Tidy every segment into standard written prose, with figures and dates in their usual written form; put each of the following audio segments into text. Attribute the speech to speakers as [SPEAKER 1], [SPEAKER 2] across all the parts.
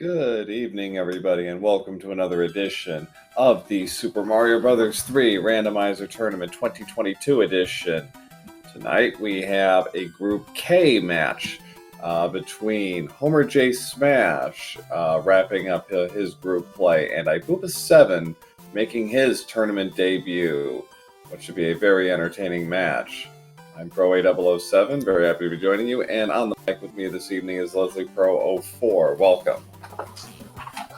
[SPEAKER 1] Good evening, everybody, and welcome to another edition of the Super Mario Bros. 3 Randomizer Tournament 2022 edition. Tonight we have a Group K match between homerjsmash wrapping up his group play and ibuba7 making his tournament debut, which should be a very entertaining match. I'm Pro-A007, very happy to be joining you, and on the mic with me this evening is Leslie Pro-04. Welcome.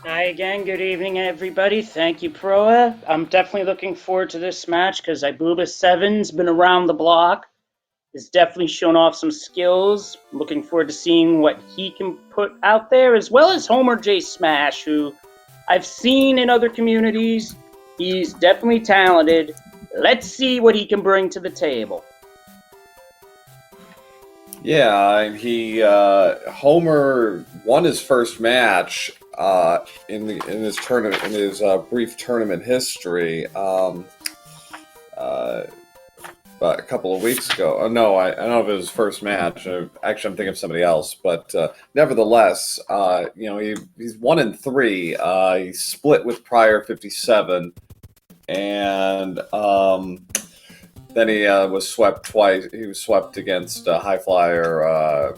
[SPEAKER 2] Hi again, good evening everybody. Thank you, Proa. I'm definitely looking forward to this match because ibuba7's been around the block. He's definitely shown off some skills. I'm looking forward to seeing what he can put out there, as well as homerjsmash, who I've seen in other communities. He's definitely talented. Let's see what he can bring to the table.
[SPEAKER 1] Yeah, Homer won his first match in his tournament, in his brief tournament history about a couple of weeks ago. Oh, no, I don't know if it was his first match. Actually, I'm thinking of somebody else, but nevertheless, he's 1-3. He split with Prior 57, and then he was swept twice. He was swept against High Flyer,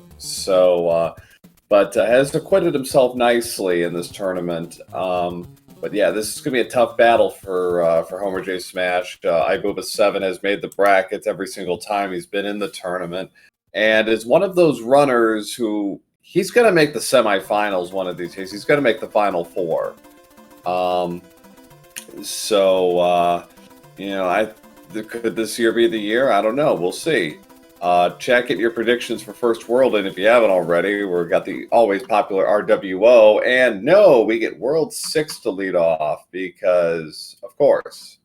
[SPEAKER 1] but has acquitted himself nicely in this tournament. But yeah, this is going to be a tough battle for homerjsmash. ibuba7 has made the brackets every single time he's been in the tournament, and is one of those runners who he's going to make the semifinals one of these days. He's going to make the Final Four. Could this year be the year? I don't know. We'll see. Check your predictions for First World, and if you haven't already, we've got the always popular RWO, and no, we get World 6 to lead off, because, of course.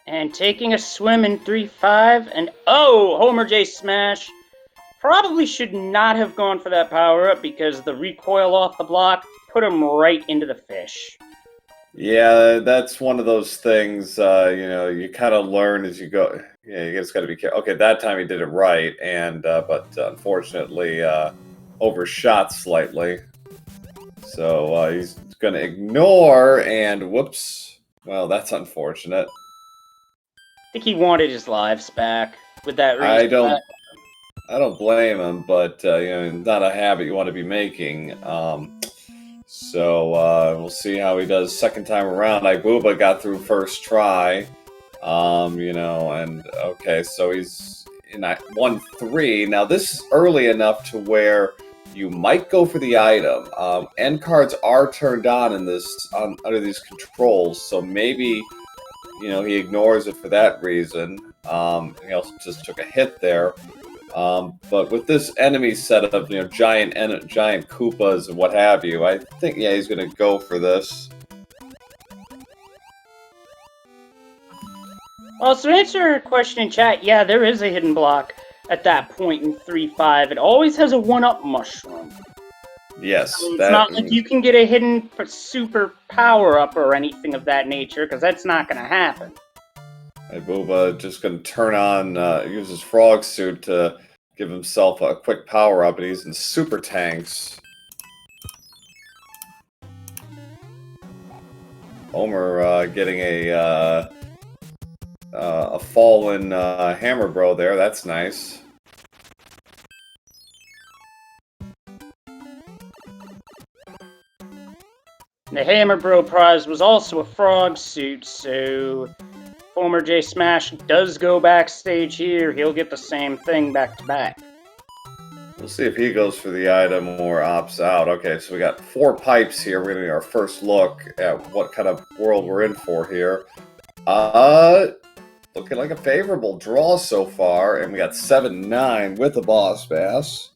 [SPEAKER 2] And taking a swim in 3-5, and homerjsmash probably should not have gone for that power-up, because the recoil off the block put him right into the fish.
[SPEAKER 1] Yeah, that's one of those things, you kind of learn as you go. Yeah, you just got to be careful. Okay, that time he did it right, but unfortunately overshot slightly. So he's going to ignore, and whoops. Well, that's unfortunate.
[SPEAKER 2] I think he wanted his lives back with that reason.
[SPEAKER 1] I don't blame him, but not a habit you want to be making. So we'll see how he does second time around. Ibuba got through first try, and okay, so he's in 1-3. Now this is early enough to where you might go for the item. End cards are turned on in this under these controls, so maybe he ignores it for that reason. He also just took a hit there. But with this enemy setup of giant Koopas and what have you, I think he's going to go for this.
[SPEAKER 2] Well, to answer your question in chat, yeah, there is a hidden block at that point in 3-5. It always has a 1-up mushroom.
[SPEAKER 1] Yes,
[SPEAKER 2] it's not like you can get a hidden super power up or anything of that nature, because that's not going to happen.
[SPEAKER 1] ibuba just going to turn on, use his frog suit to give himself a quick power up, and he's in super tanks. Homer getting a fallen hammer bro there. That's nice.
[SPEAKER 2] The hammer bro prize was also a frog suit, so homerjsmash does go backstage here. He'll get the same thing back to back.
[SPEAKER 1] We'll see if he goes for the item or opts out. Okay, so we got 4 pipes here. We're going to get our first look at what kind of world we're in for here. Looking like a favorable draw so far, and we got 7-9 with the boss bass.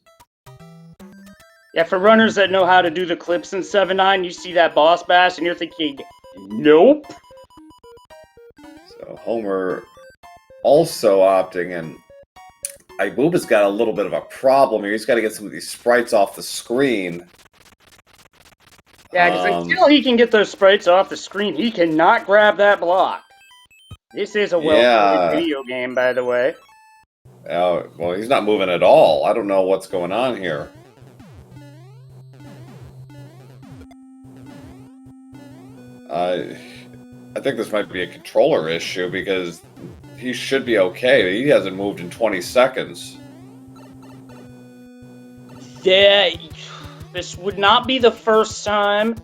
[SPEAKER 2] Yeah, for runners that know how to do the clips in 7-9, you see that boss bass and you're thinking, nope.
[SPEAKER 1] So Homer also opting, and ibuba's got a little bit of a problem here. He's got to get some of these sprites off the screen.
[SPEAKER 2] Yeah, because until he can get those sprites off the screen, he cannot grab that block. This is a well-played video game, by the way.
[SPEAKER 1] Well, he's not moving at all. I don't know what's going on here. I think this might be a controller issue because he should be okay. He hasn't moved in 20 seconds.
[SPEAKER 2] This would not be the first time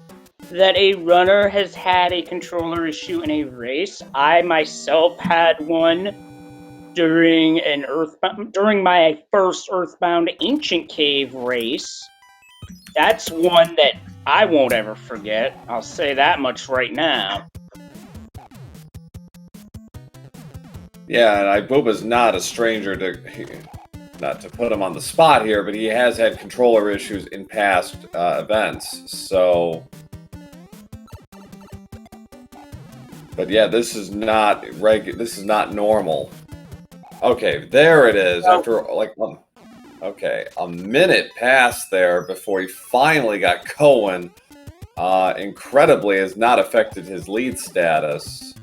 [SPEAKER 2] that a runner has had a controller issue in a race. I myself had one during my first Earthbound Ancient Cave race. That's one that I won't ever forget. I'll say that much right now.
[SPEAKER 1] Yeah, and ibuba's not a stranger to, not to put him on the spot here, but he has had controller issues in past events, so... But yeah, this is not this is not normal. Okay, there it is, after, like, okay, a minute passed there before he finally got going. Incredibly, has not affected his lead status.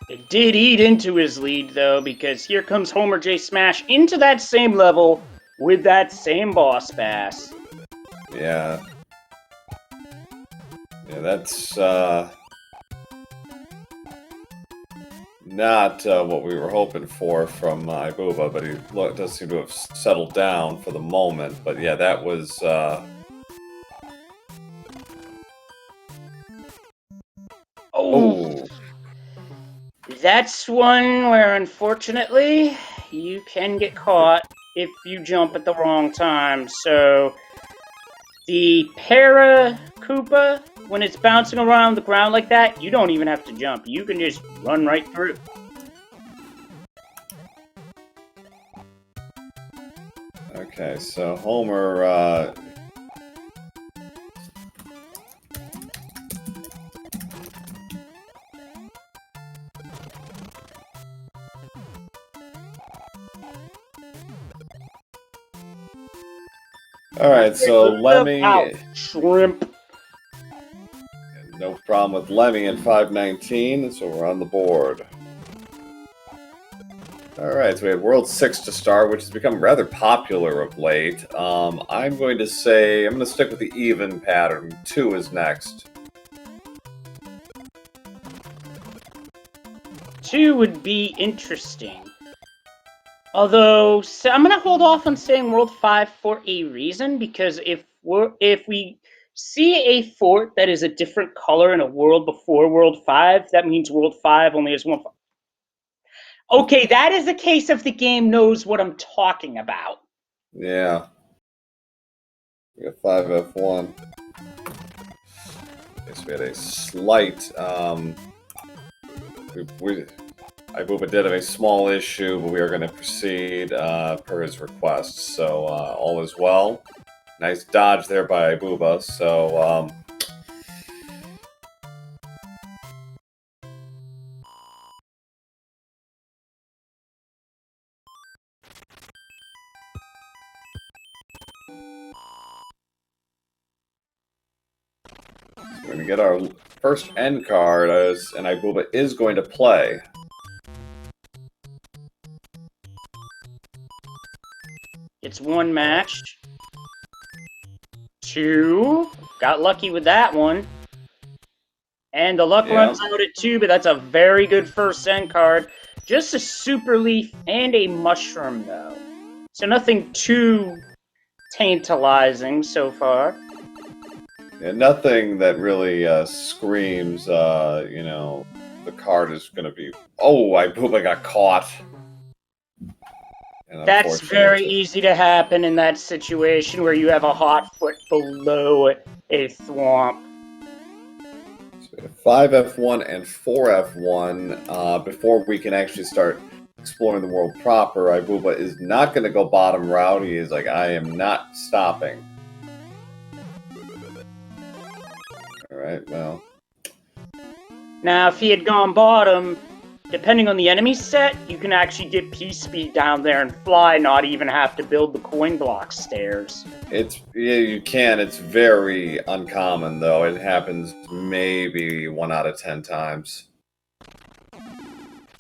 [SPEAKER 2] It did eat into his lead, though, because here comes homerjsmash into that same level with that same boss bass.
[SPEAKER 1] Yeah. Yeah, that's not what we were hoping for from ibuba, but he does seem to have settled down for the moment. But yeah, that was...
[SPEAKER 2] Oh! That's one where, unfortunately, you can get caught if you jump at the wrong time. So, the Para Koopa, when it's bouncing around the ground like that, you don't even have to jump. You can just run right through.
[SPEAKER 1] Okay, so Homer... Alright, so Lemmy...
[SPEAKER 2] Shrimp.
[SPEAKER 1] No problem with Lemmy in 519, so we're on the board. Alright, so we had World 6 to start, which has become rather popular of late. I'm going to stick with the even pattern. 2 is next.
[SPEAKER 2] 2 would be interesting. Although, so I'm going to hold off on saying World 5 for a reason, because if we see a fort that is a different color in a world before World 5, that means World 5 only has one. Okay, that is the case if the game knows what I'm talking about.
[SPEAKER 1] Yeah. We got 5F1. Okay, so we had a slight... ibuba did have a small issue, but we are going to proceed per his request. So all is well. Nice dodge there by ibuba. So we're going to get our first end card, and ibuba is going to play.
[SPEAKER 2] It's 1 match. 2. Got lucky with that one. And the luck runs out at 2, but that's a very good first end card. Just a super leaf and a mushroom, though. So nothing too tantalizing so far.
[SPEAKER 1] Yeah, nothing that really screams, you know, the card is going to be... Oh, ibuba got caught.
[SPEAKER 2] That's very easy to happen in that situation where you have a hot foot below a thwomp.
[SPEAKER 1] So 5F1 and 4F1 before we can actually start exploring the world proper. ibuba is not going to go bottom route. He is like, I am not stopping. Alright, well.
[SPEAKER 2] Now, if he had gone bottom, depending on the enemy set, you can actually get P-Speed down there and fly, not even have to build the coin block stairs.
[SPEAKER 1] Yeah, you can. It's very uncommon, though. It happens maybe 1 out of 10 times.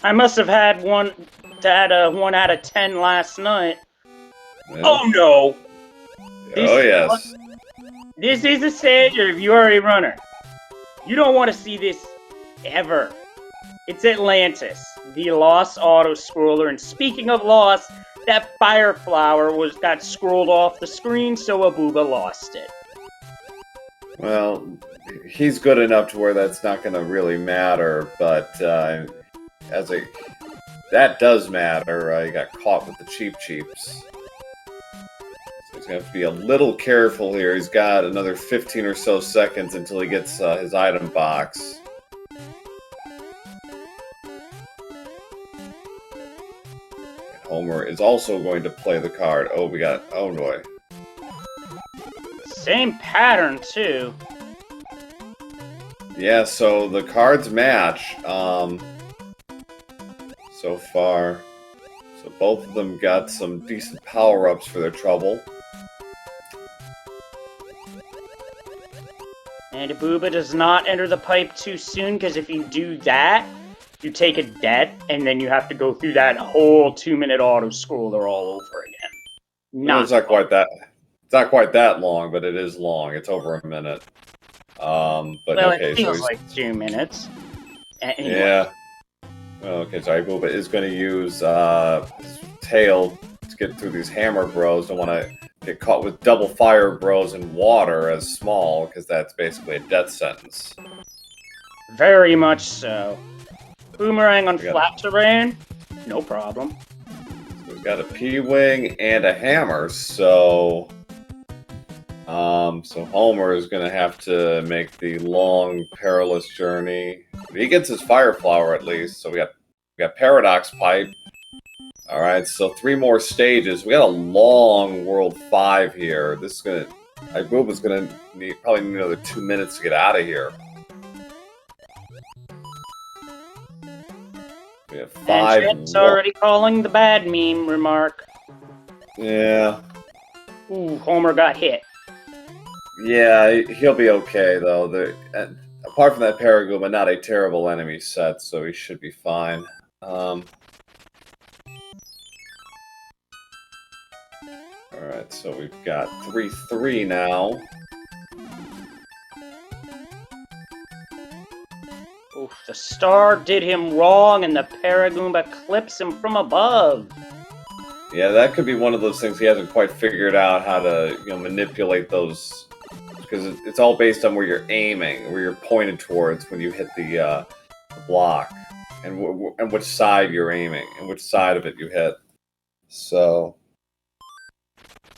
[SPEAKER 2] I must have had a 1 out of 10 last night. Yeah. Oh no!
[SPEAKER 1] Oh yes.
[SPEAKER 2] This is a stage, or if you are a runner. You don't want to see this ever. It's Atlantis, the lost auto-scroller, and speaking of lost, that fire flower got scrolled off the screen, so Ibuba lost it.
[SPEAKER 1] Well, he's good enough to where that's not going to really matter, but that does matter. He got caught with the cheeps. So he's going to have to be a little careful here. He's got another 15 or so seconds until he gets his item box. And Homer is also going to play the card. Oh, oh boy.
[SPEAKER 2] Same pattern, too.
[SPEAKER 1] Yeah, so the cards match so far. So both of them got some decent power-ups for their trouble.
[SPEAKER 2] And Ibuba does not enter the pipe too soon, because if you do that, you take a debt, and then you have to go through that whole 2-minute auto-scroller all over again.
[SPEAKER 1] No, it's not quite that. It's not quite that long, but it is long. It's over a minute. But
[SPEAKER 2] well,
[SPEAKER 1] okay,
[SPEAKER 2] it feels
[SPEAKER 1] so
[SPEAKER 2] like 2 minutes. Anyway.
[SPEAKER 1] Yeah. Well, okay, so Ibuba is going to use his tail to get through these hammer bros. Don't want to get caught with double fire bros in water as small, because that's basically a death sentence.
[SPEAKER 2] Very much so. Boomerang on flat terrain? No problem.
[SPEAKER 1] So we've got a P-Wing and a hammer, so... so Homer is going to have to make the long, perilous journey. He gets his fire flower at least, so we got Paradox Pipe. Alright, so 3 more stages. We got a long World 5 here. This is going to... Ibuba's going to probably need another 2 minutes to get out of here. We have 5...
[SPEAKER 2] And Chet's already calling the bad meme remark.
[SPEAKER 1] Yeah.
[SPEAKER 2] Ooh, Homer got hit.
[SPEAKER 1] Yeah, he'll be okay, though. Apart from that Paragoomba, not a terrible enemy set, so he should be fine. Alright, so we've got 3-3 now.
[SPEAKER 2] Oof, the star did him wrong, and the Paragoomba clips him from above.
[SPEAKER 1] Yeah, that could be one of those things he hasn't quite figured out how to, manipulate those... Because it's all based on where you're aiming, where you're pointed towards when you hit the block, and which side you're aiming, and which side of it you hit. So,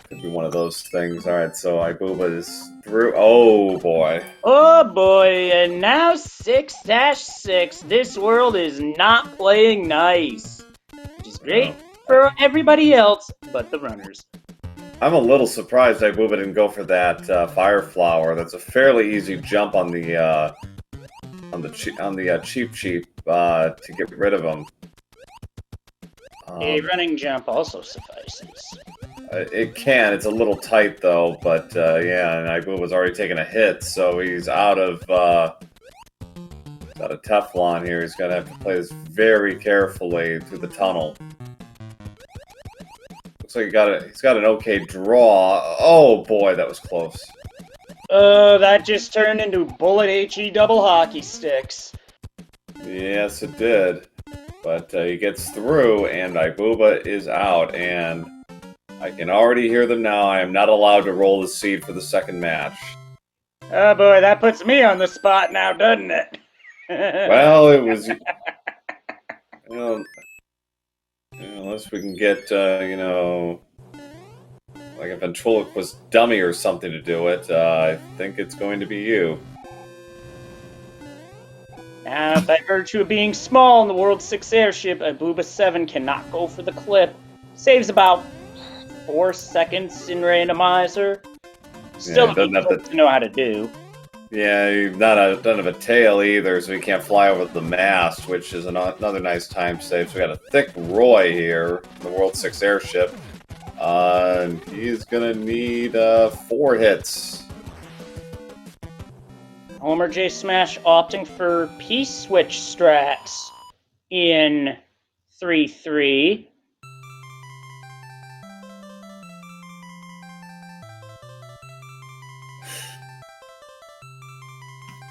[SPEAKER 1] could be one of those things. All right, so Ibuba is through. Oh boy.
[SPEAKER 2] Oh boy, and now 6-6. This world is not playing nice, which is great for everybody else but the runners.
[SPEAKER 1] I'm a little surprised Ibuba didn't go for that fire flower. That's a fairly easy jump on the cheap to get rid of him.
[SPEAKER 2] A running jump also suffices.
[SPEAKER 1] It can. It's a little tight though, but yeah. And Ibuba's already taken a hit, so he's out of Teflon here. He's gonna have to play this very carefully through the tunnel. Looks like he's got an okay draw. Oh boy, that was close.
[SPEAKER 2] That just turned into bullet HE double hockey sticks.
[SPEAKER 1] Yes, it did. But he gets through, and Ibuba is out, and I can already hear them now. I am not allowed to roll the seed for the second match.
[SPEAKER 2] Oh boy, that puts me on the spot now, doesn't it?
[SPEAKER 1] Well, it was... unless we can get, like a ventriloquist dummy or something to do it, I think it's going to be you.
[SPEAKER 2] Now, by virtue of being small in the World 6 airship, ibuba7 cannot go for the clip. Saves about 4 seconds in randomizer. Still doesn't have to know how to do.
[SPEAKER 1] Yeah, you've don't have a tail either, so he can't fly over the mast, which is another nice time save. So we got a thick Roy here, the World 6 airship. And he's gonna need 4 hits.
[SPEAKER 2] homerjsmash opting for P-switch strats in 3-3.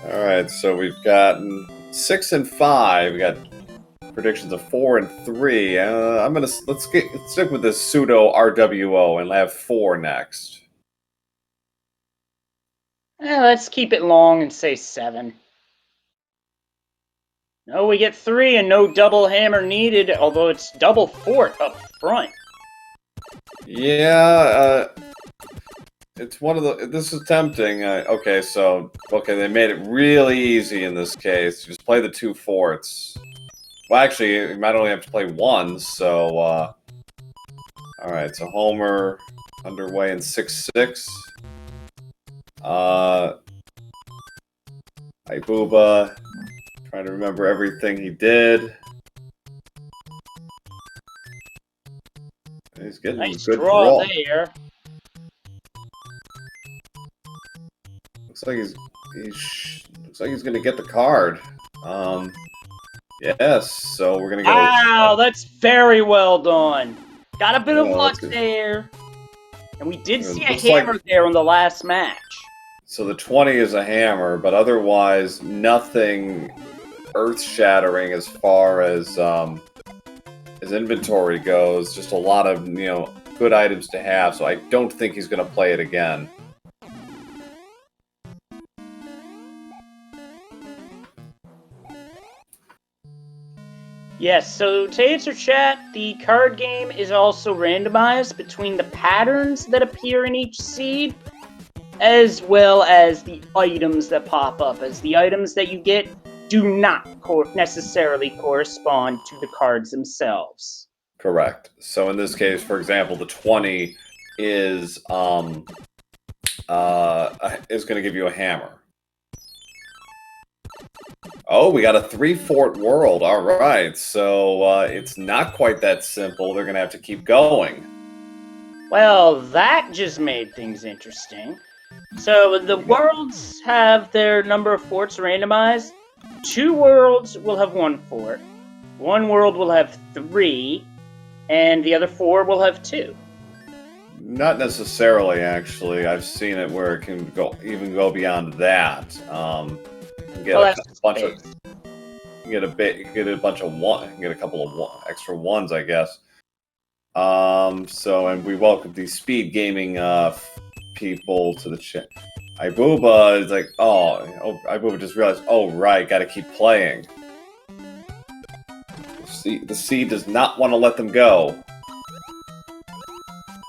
[SPEAKER 1] All right, so we've gotten 6 and 5. We got predictions of 4 and 3. Let's stick with this pseudo RWO and have 4 next.
[SPEAKER 2] Let's keep it long and say 7. No, we get 3 and no double hammer needed, although it's double fort up front.
[SPEAKER 1] Yeah, it's one of the. This is tempting. Okay, they made it really easy in this case. Just play the 2 forts. Well, actually, you might only have to play 1. So, all right. So Homer underway in 6-6. Ibuba trying to remember everything he did. He's getting
[SPEAKER 2] Nice
[SPEAKER 1] a good
[SPEAKER 2] draw there.
[SPEAKER 1] Looks like he's gonna get the card. Yes. So we're gonna get.
[SPEAKER 2] Wow, that's very well done. Got a bit of luck
[SPEAKER 1] good.
[SPEAKER 2] there, and we did see a hammer there on the last match.
[SPEAKER 1] So the 20 is a hammer, but otherwise nothing earth-shattering as far as inventory goes. Just a lot of good items to have. So I don't think he's gonna play it again.
[SPEAKER 2] Yes, so to answer chat, the card game is also randomized between the patterns that appear in each seed, as well as the items that pop up, as the items that you get do not necessarily correspond to the cards themselves.
[SPEAKER 1] Correct. So in this case, for example, the 20 is going to give you a hammer. Oh, we got a 3-fort world. All right. So it's not quite that simple. They're going to have to keep going.
[SPEAKER 2] Well, that just made things interesting. So the worlds have their number of forts randomized. 2 worlds will have 1 fort. 1 world will have 3. And the other 4 will have 2.
[SPEAKER 1] Not necessarily, actually. I've seen it where it can go beyond that. Get a bunch of get a bunch of one, get a couple of extra ones, I guess. And we welcome the SpeedGaming people to the chat. Ibuba is like, Ibuba just realized, oh right, got to keep playing. The seed does not want to let them go.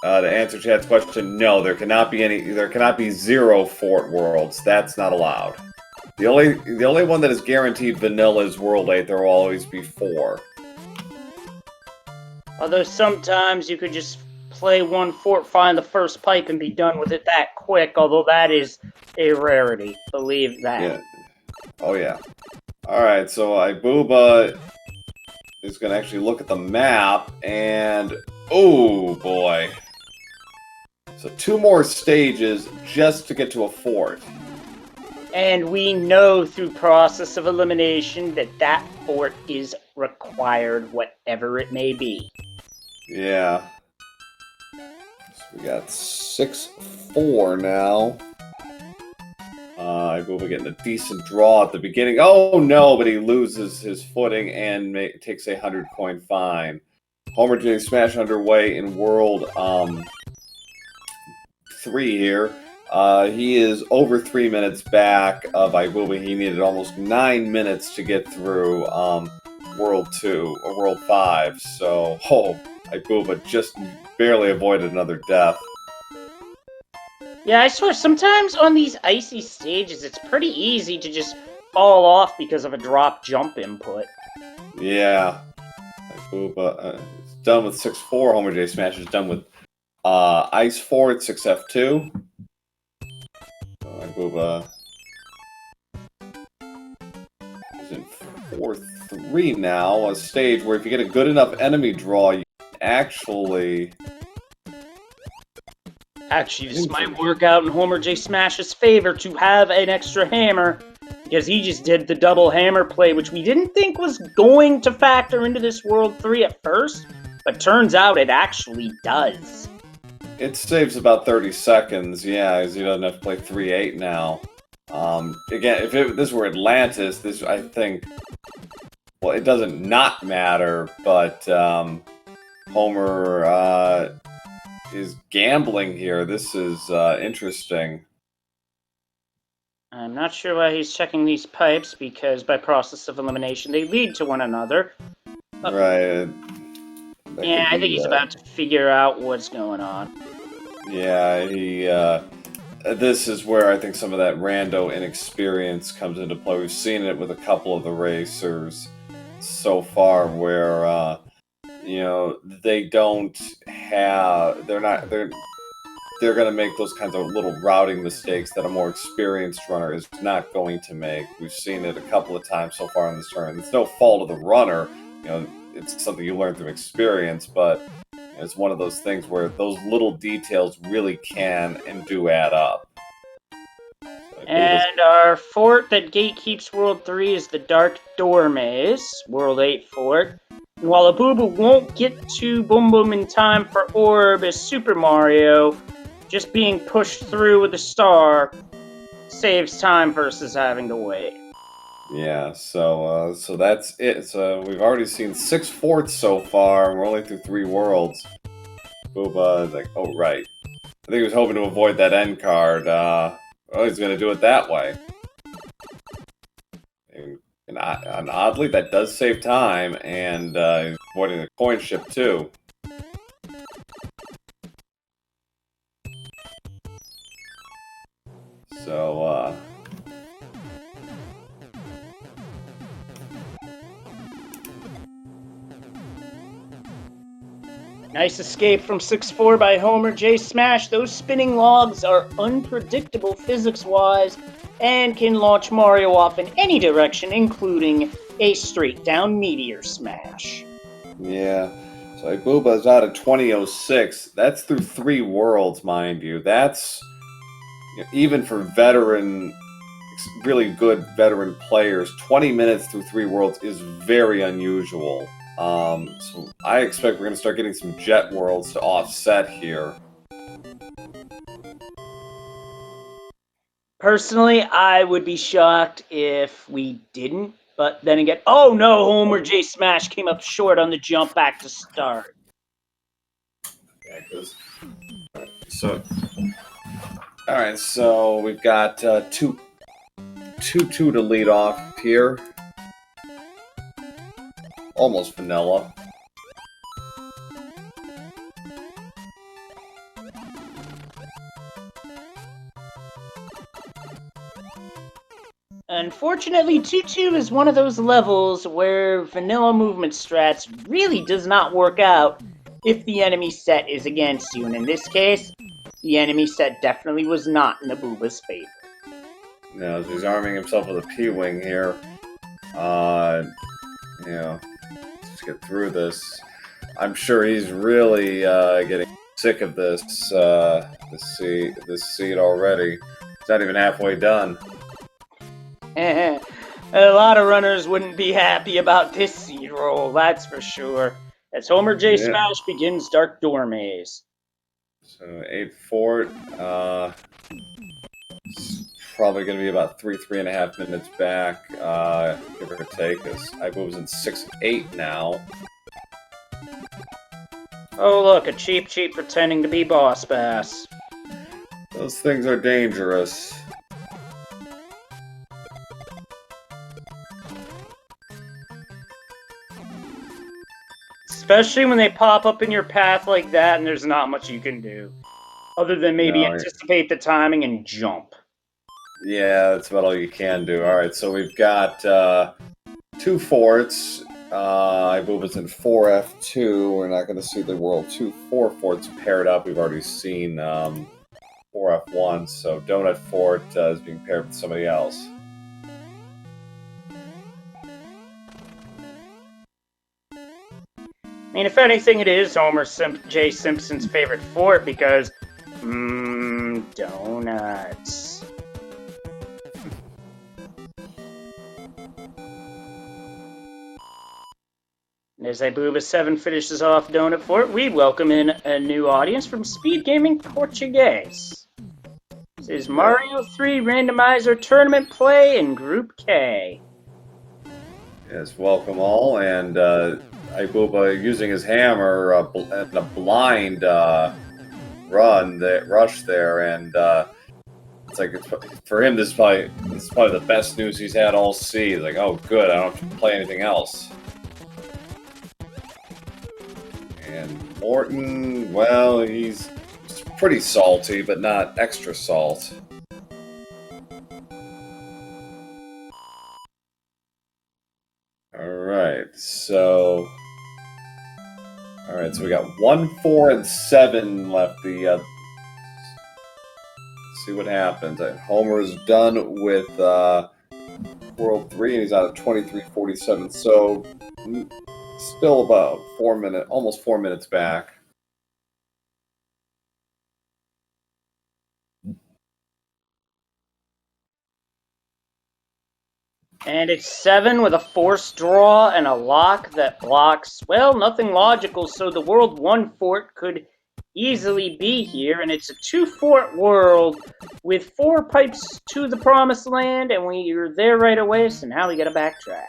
[SPEAKER 1] To answer chat's question, no, there cannot be 0 fort worlds. That's not allowed. The only one that is guaranteed vanilla is World 8. There will always be 4.
[SPEAKER 2] Although sometimes you could just play 1 fort, find the first pipe, and be done with it that quick, although that is a rarity. Believe that.
[SPEAKER 1] Yeah. Oh, yeah. Alright, so Ibuba is going to actually look at the map, and... oh, boy. So 2 more stages just to get to a fort.
[SPEAKER 2] And we know through process of elimination that fort is required, whatever it may be.
[SPEAKER 1] Yeah. So we got 6-4 now. Ibuba getting a decent draw at the beginning. Oh no, but he loses his footing and takes a 100-coin fine. homerjsmash underway in World 3 here. He is over 3 minutes back of Ibuba. He needed almost 9 minutes to get through World 2 or World 5. So, Ibuba just barely avoided another death.
[SPEAKER 2] Yeah, I swear, sometimes on these icy stages, it's pretty easy to just fall off because of a drop jump input.
[SPEAKER 1] Yeah. Ibuba is done with 6-4. homerjsmash is done with Ice Fort 6F2. Ibuba is in 4-3 now, a stage where if you get a good enough enemy draw, you can actually...
[SPEAKER 2] Actually, this might work out in homerjsmash's favor to have an extra hammer, because he just did the double hammer play, which we didn't think was going to factor into this World 3 at first, but turns out it actually does.
[SPEAKER 1] It saves about 30 seconds, yeah, as he doesn't have to play 3-8 now. Again, if this were Atlantis, this I think, well, it doesn't not matter, but Homer is gambling here. This is interesting.
[SPEAKER 2] I'm not sure why he's checking these pipes, because by process of elimination, they lead to one another.
[SPEAKER 1] Right.
[SPEAKER 2] Yeah, I think he's about to figure out what's going on.
[SPEAKER 1] Yeah, this is where I think some of that rando inexperience comes into play. We've seen it with a couple of the racers so far where, you know, they're going to make those kinds of little routing mistakes that a more experienced runner is not going to make. We've seen it a couple of times so far in this tournament. It's no fault of the runner, you know, it's something you learn through experience, but it's one of those things where those little details really can and do add up.
[SPEAKER 2] And our fort that gatekeeps World 3 is the Dark Door Maze, World 8 fort. And while Ibuba won't get to Boom Boom in time for Orb as Super Mario, just being pushed through with a star saves time versus having to wait.
[SPEAKER 1] Yeah, so that's it. So we've already seen 6 forts so far, and we're only through 3 worlds. Booba is like, oh right. I think he was hoping to avoid that end card. Well, he's going to do it that way. And oddly, that does save time, and he's avoiding the coin ship too. So,
[SPEAKER 2] Nice escape from 6-4 by homerjsmash. Those spinning logs are unpredictable physics-wise and can launch Mario off in any direction, including a straight-down meteor smash.
[SPEAKER 1] Yeah. So ibuba's out of 2006. That's through 3 worlds, mind you. That's, you know, even for really good veteran players, 20 minutes through 3 worlds is very unusual. So I expect we're going to start getting some jet worlds to offset here.
[SPEAKER 2] Personally, I would be shocked if we didn't, but then again, oh no, homerjsmash came up short on the jump back to start.
[SPEAKER 1] Yeah, alright, so we've got 2-2 to lead off here. Almost vanilla.
[SPEAKER 2] Unfortunately, 2-2 is one of those levels where vanilla movement strats really does not work out if the enemy set is against you, and in this case, the enemy set definitely was not in Ibuba's favor.
[SPEAKER 1] No, he's arming himself with a P-Wing here. You know, let's get through this. I'm sure he's really getting sick of this seed already. It's not even halfway done.
[SPEAKER 2] A lot of runners wouldn't be happy about this seed roll, that's for sure. As homerjsmash begins Dark Door Maze.
[SPEAKER 1] So 8 fort. Probably going to be about 3.5 minutes back, give or take, as ibuba's in 6-8 now.
[SPEAKER 2] Oh look, a cheap pretending to be Boss Bass.
[SPEAKER 1] Those things are dangerous.
[SPEAKER 2] Especially when they pop up in your path like that and there's not much you can do. Other than maybe anticipate the timing and jump.
[SPEAKER 1] Yeah, that's about all you can do. Alright, so we've got 2 forts. ibuba's in 4F2. We're not going to see the World 2-4 forts paired up. We've already seen 4F1, so Donut Fort is being paired with somebody else.
[SPEAKER 2] I mean, if anything, it is Homer J. Simpson's favorite fort because, donuts. As ibuba7 finishes off Donut Fort, we welcome in a new audience from SpeedGaming Portuguese. This is Mario 3 Randomizer Tournament play in Group K.
[SPEAKER 1] Yes, welcome all, and ibuba using his hammer and a blind rush there, and it's like for him this is probably the best news he's had all season. He's like, oh good, I don't have to play anything else. And Morton, well, he's pretty salty, but not extra salt. Alright, so we got 1, 4, and 7 left. Let's see what happens. Homer's done with World 3, and he's out at 23:47, so still about almost 4 minutes back.
[SPEAKER 2] And it's 7 with a forced draw and a lock that blocks, well, nothing logical, so the World 1 fort could easily be here, and it's a 2-fort world with 4 pipes to the promised land, and we're there right away, so now we gotta backtrack.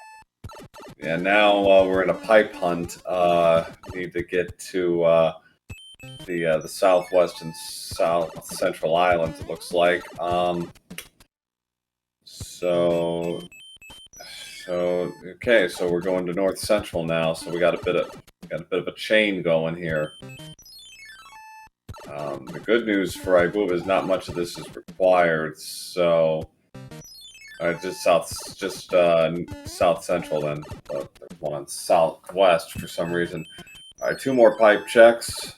[SPEAKER 1] Yeah, now we're in a pipe hunt. Need to get to the southwest and south central islands, it looks like. Okay, so we're going to north central now. So we got a bit of a chain going here. The good news for ibuba is not much of this is required. So, just south central then. But there's one on southwest for some reason. All right, 2 more pipe checks.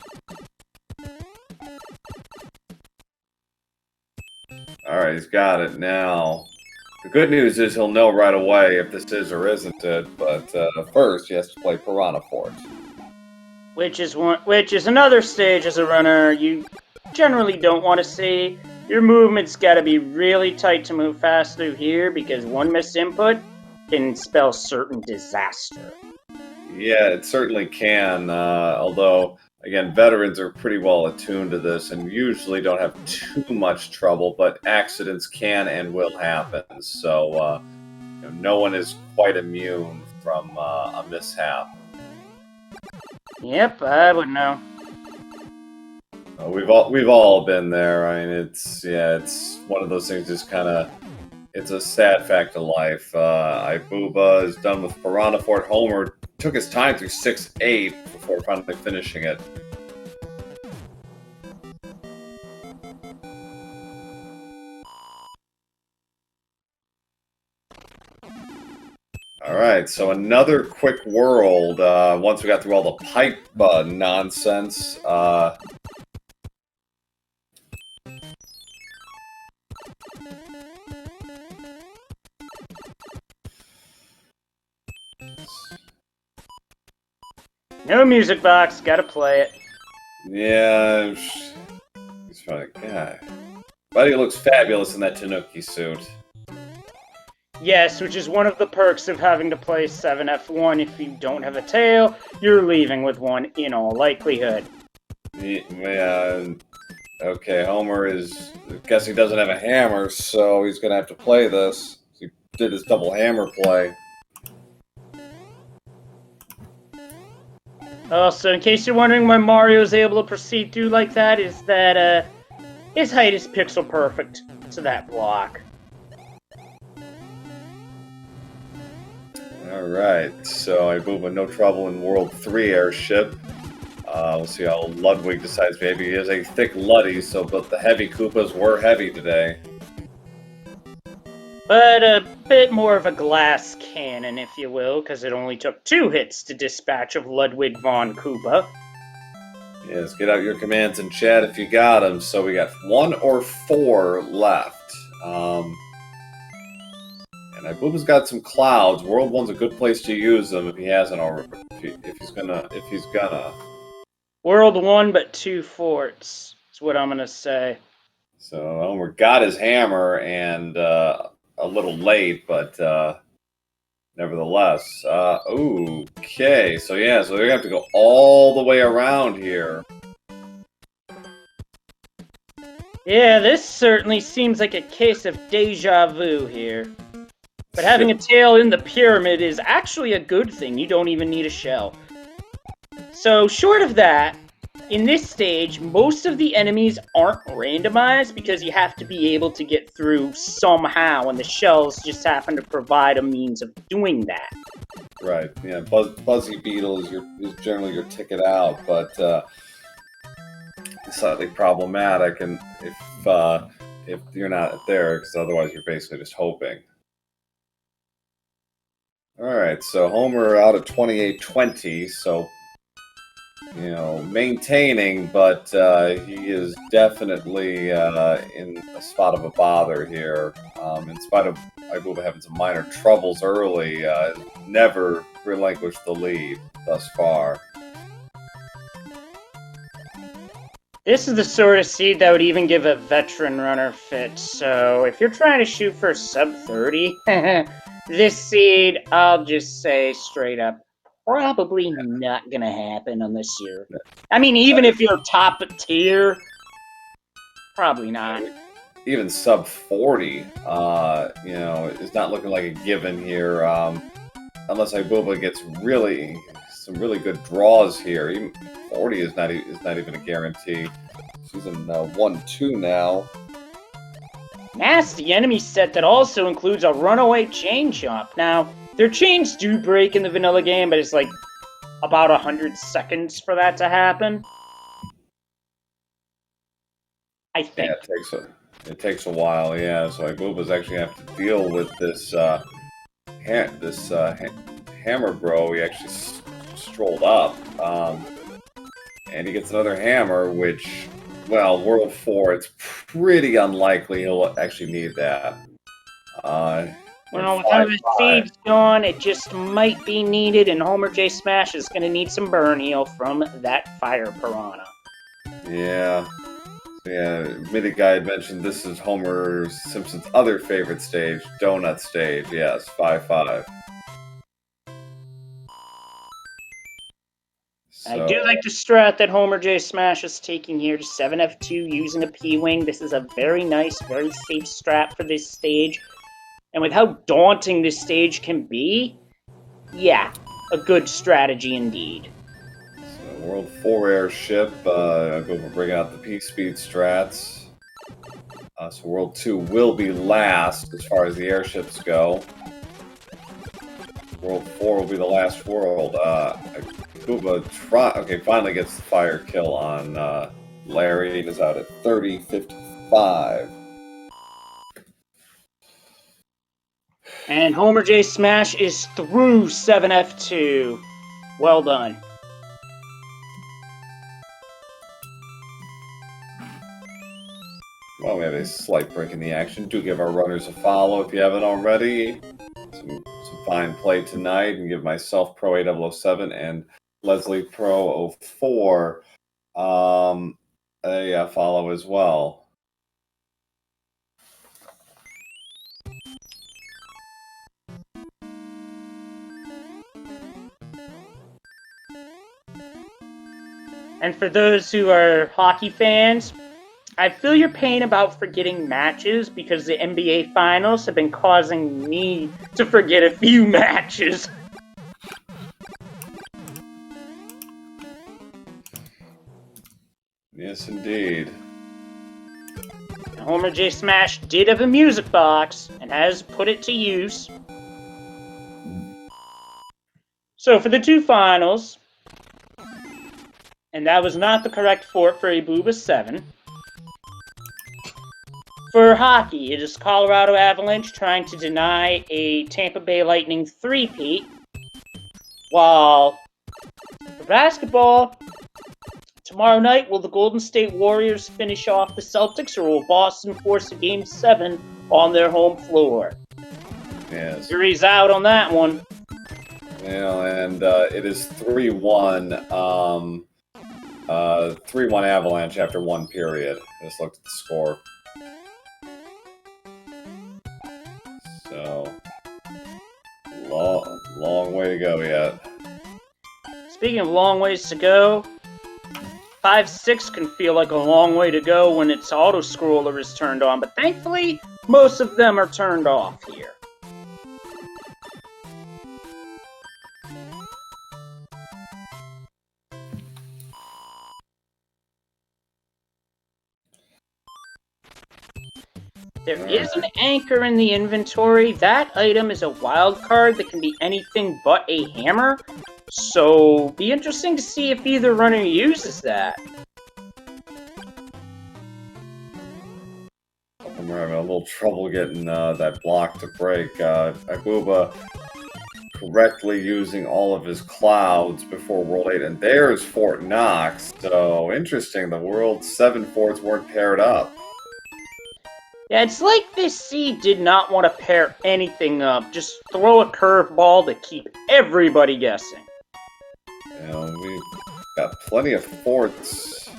[SPEAKER 1] All right, he's got it now. The good news is he'll know right away if this is or isn't it, but first he has to play Piranha Fort.
[SPEAKER 2] Which is another stage as a runner you generally don't want to see. Your movement's got to be really tight to move fast through here, because one missed input can spell certain disaster.
[SPEAKER 1] Yeah, it certainly can, although, again, veterans are pretty well attuned to this and usually don't have too much trouble, but accidents can and will happen, so no one is quite immune from a mishap.
[SPEAKER 2] Yep, I would know.
[SPEAKER 1] We've all been there. I mean, it's one of those things. Just kind of, it's a sad fact of life. ibuba is done with Piranha Fort. Homer took his time through 6-8 before finally finishing it. Alright, so another quick world, once we got through all the pipe nonsense.
[SPEAKER 2] No music box, gotta play it.
[SPEAKER 1] Yeah, he's probably, yeah. Buddy looks fabulous in that Tanuki suit.
[SPEAKER 2] Yes, which is one of the perks of having to play 7F1. If you don't have a tail, you're leaving with one in all likelihood.
[SPEAKER 1] Yeah, okay, Homer is... I guess he doesn't have a hammer, so he's going to have to play this. He did his double hammer play.
[SPEAKER 2] Also, in case you're wondering why Mario is able to proceed through like that, is that his height is pixel perfect to that block.
[SPEAKER 1] Alright, so ibuba, no trouble in World 3 airship. We'll see how Ludwig decides. Maybe he is a thick Luddy, so but the heavy Koopas were heavy today.
[SPEAKER 2] But a bit more of a glass cannon, if you will, because it only took 2 hits to dispatch of Ludwig von Koopa.
[SPEAKER 1] Yes, get out your commands in chat if you got them. So we got 1 or 4 left. And ibuba's got some clouds. World 1's a good place to use them if he hasn't already. If he's gonna.
[SPEAKER 2] World 1, but 2 forts, is what I'm gonna say.
[SPEAKER 1] So Homer got his hammer and a little late, but nevertheless. Okay, so yeah, so they're gonna have to go all the way around here.
[SPEAKER 2] Yeah, this certainly seems like a case of deja vu here. But having a tail in the pyramid is actually a good thing. You don't even need a shell. So, short of that, in this stage, most of the enemies aren't randomized because you have to be able to get through somehow, and the shells just happen to provide a means of doing that.
[SPEAKER 1] Right. Yeah. Buzzy Beetle is generally your ticket out, but slightly problematic, and if you're not there, because otherwise you're basically just hoping. All right, so Homer out at 28-20, so maintaining, but he is definitely in a spot of a bother here. In spite of ibuba having some minor troubles early, never relinquished the lead thus far.
[SPEAKER 2] This is the sort of seed that would even give a veteran runner fit, so if you're trying to shoot for sub 30, this seed, I'll just say straight up, probably not gonna happen unless you're... I mean, even if you're top tier, probably not.
[SPEAKER 1] Even sub 40, is not looking like a given here, unless ibuba gets some really good draws here. Even 40 is not even a guarantee. She's in 1-2 now.
[SPEAKER 2] Nasty enemy set that also includes a runaway chain jump. Now, their chains do break in the vanilla game, but it's like about 100 seconds for that to happen. I think.
[SPEAKER 1] Yeah, it takes a while. Yeah, so ibuba's actually have to deal with this hammer bro. He actually strolled up, and he gets another hammer, which, well, World 4, it's pretty unlikely he'll actually need that.
[SPEAKER 2] Well, with how the seed's gone, it just might be needed, and homerjsmash is going to need some burn heal from that fire piranha.
[SPEAKER 1] Yeah. Yeah, Mythic Guy had mentioned this is Homer Simpson's other favorite stage, Donut Stage. Yes, 5-5.
[SPEAKER 2] I do like the strat that homerjsmash is taking here to 7F2 using a P-Wing. This is a very nice, very safe strat for this stage. And with how daunting this stage can be, yeah, a good strategy indeed.
[SPEAKER 1] So World 4 airship, I'll go for bringing out the P-Speed strats. So World 2 will be last as far as the airships go. World 4 will be the last world. Ibuba finally gets the fire kill on Larry. It is out at 30-55.
[SPEAKER 2] And homerjsmash is through 7F2. Well done.
[SPEAKER 1] Well, we have a slight break in the action. Do give our runners a follow if you haven't already. Some fine play tonight, and give myself Pro 8007 and Leslie Pro 04 a follow as well.
[SPEAKER 2] And for those who are hockey fans, I feel your pain about forgetting matches because the NBA Finals have been causing me to forget a few matches.
[SPEAKER 1] Yes, indeed.
[SPEAKER 2] homerjsmash did have a music box and has put it to use. So for the two finals, and that was not the correct fort for ibuba7. For hockey, it is Colorado Avalanche trying to deny a Tampa Bay Lightning three-peat, while for basketball, tomorrow night, will the Golden State Warriors finish off the Celtics, or will Boston force a Game 7 on their home floor?
[SPEAKER 1] Yes.
[SPEAKER 2] Jury's out on that one.
[SPEAKER 1] Yeah, and it is 3-1. 3-1 Avalanche after one period. I just looked at the score. So, long way to go yet.
[SPEAKER 2] Speaking of long ways to go, 5-6 can feel like a long way to go when its auto-scroller is turned on, but thankfully, most of them are turned off here. There is an anchor in the inventory. That item is a wild card that can be anything but a hammer. So, be interesting to see if either runner uses that.
[SPEAKER 1] I'm having a little trouble getting that block to break. Ibuba correctly using all of his clouds before World 8, and there's Fort Knox. So, interesting, the World 7 forts weren't paired up.
[SPEAKER 2] Yeah, it's like this seed did not want to pair anything up. Just throw a curveball to keep everybody guessing.
[SPEAKER 1] You know, we've got plenty of forts.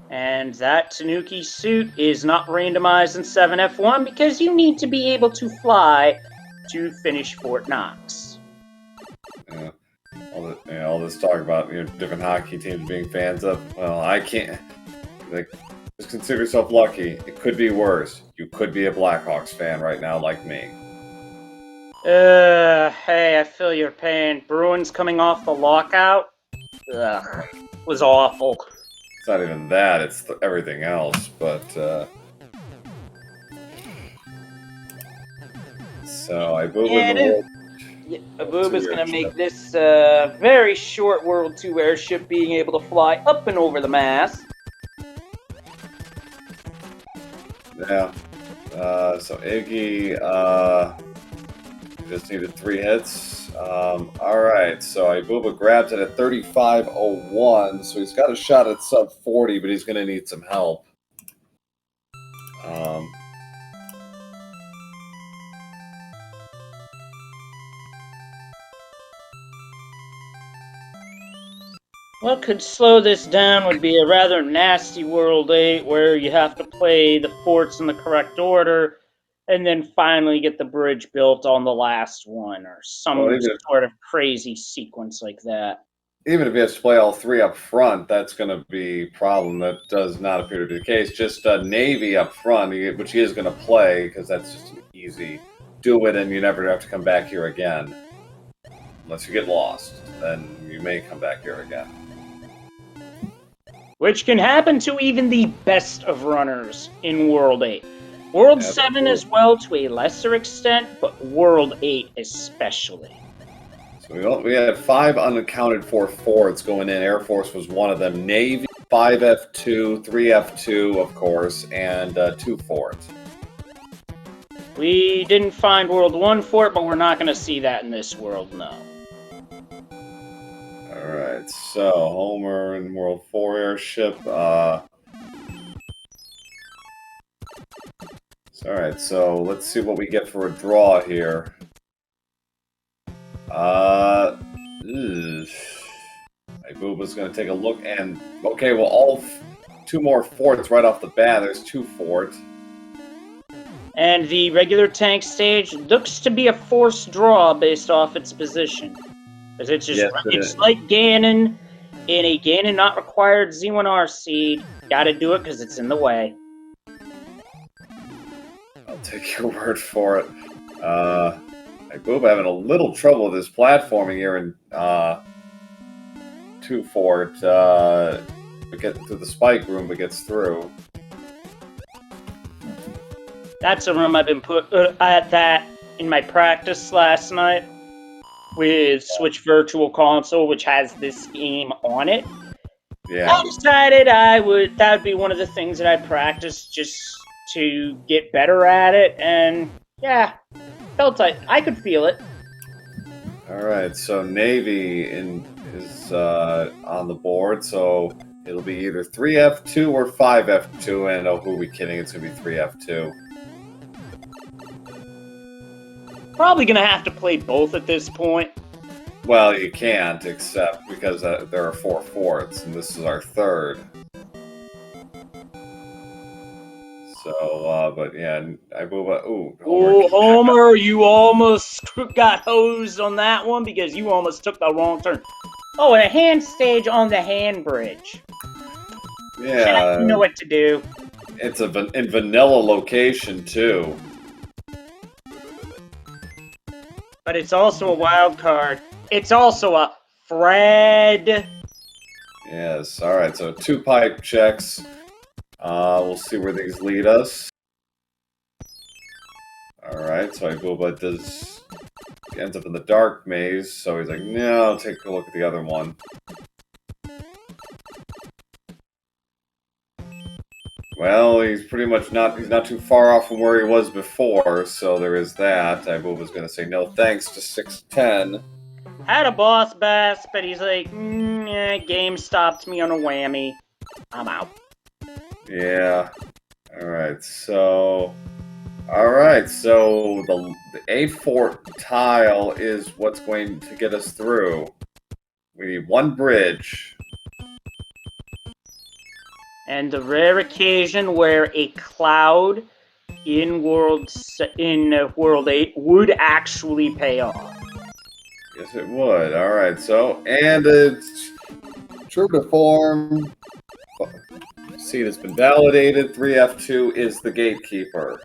[SPEAKER 2] And that Tanuki suit is not randomized in 7F1 because you need to be able to fly to finish Fort Knox.
[SPEAKER 1] Yeah. All this talk about different hockey teams being fans of. Well, I can't. Like, just consider yourself lucky. It could be worse. You could be a Blackhawks fan right now, like me.
[SPEAKER 2] Hey, I feel your pain. Bruins coming off the lockout? Ugh, was awful.
[SPEAKER 1] It's not even that. It's everything else. But so
[SPEAKER 2] Ibuba's going to make this very short World 2 airship being able to fly up and over the mast.
[SPEAKER 1] Yeah. So Iggy just needed 3 hits. Alright, so Ibuba grabs it at 35.01, so he's got a shot at sub 40, but he's going to need some help.
[SPEAKER 2] What could slow this down would be a rather nasty World 8 where you have to play the forts in the correct order and then finally get the bridge built on the last one or some sort of crazy sequence like that.
[SPEAKER 1] Even if he has to play all 3 up front, that's going to be a problem. That does not appear to be the case. Just Navy up front, which he is going to play because that's just an easy do it and you never have to come back here again. Unless you get lost, then you may come back here again.
[SPEAKER 2] Which can happen to even the best of runners in World 8. World 7 as well to a lesser extent, but World 8 especially.
[SPEAKER 1] So we had 5 unaccounted for forts going in. Air Force was one of them. Navy, 5F2, 3F2, of course, and 2 forts.
[SPEAKER 2] We didn't find World 1 fort, but we're not going to see that in this world, no.
[SPEAKER 1] Alright, so Homer and World 4 airship. Alright, so let's see what we get for a draw here. Ibuba's going to take a look and... Okay, well, 2 more forts right off the bat. There's 2 forts.
[SPEAKER 2] And the regular tank stage looks to be a forced draw based off its position. Because it's just, it's like Ganon in a Ganon not required Z1R seed. Gotta do it because it's in the way.
[SPEAKER 1] I'll take your word for it. Ibuba having a little trouble with his platforming here in 2 fort. Get to the spike room, but gets through.
[SPEAKER 2] That's a room I've been put at that in my practice last night with Switch Virtual Console, which has this game on it.
[SPEAKER 1] Yeah.
[SPEAKER 2] I decided that would be one of the things that I'd practice just to get better at it, and yeah, felt I could feel it.
[SPEAKER 1] Alright, so Navy is on the board, so it'll be either 3F2 or 5F2, and oh, who are we kidding, it's going to be 3F2.
[SPEAKER 2] Probably going to have to play both at this point.
[SPEAKER 1] Well, you can't, except because there are 4 forts, and this is our 3rd. So, but yeah, ibuba. Ooh,
[SPEAKER 2] Oh,
[SPEAKER 1] Homer.
[SPEAKER 2] Homer, you almost got hosed on that one because you almost took the wrong turn. Oh, and a hand stage on the hand bridge.
[SPEAKER 1] Yeah,
[SPEAKER 2] You know what to do.
[SPEAKER 1] it's in vanilla location too.
[SPEAKER 2] But it's also a wild card. It's also a Fred.
[SPEAKER 1] Yes. All right. So 2 pipe checks. We'll see where these lead us. All right. So ibuba ends up in the dark maze. So he's like, no, I'll take a look at the other one. Well, he's pretty much he's not too far off from where he was before, so there is that. ibuba's going to say no thanks to 610.
[SPEAKER 2] Had a boss bass, but he's like, game stopped me on a whammy. I'm out.
[SPEAKER 1] Yeah. Alright, so the A4 tile is what's going to get us through. We need 1 bridge.
[SPEAKER 2] And the rare occasion where a cloud in World 8 would actually pay off.
[SPEAKER 1] Yes, it would. Alright, so, and it's true to form. Seed has been validated. 3F2 is the gatekeeper.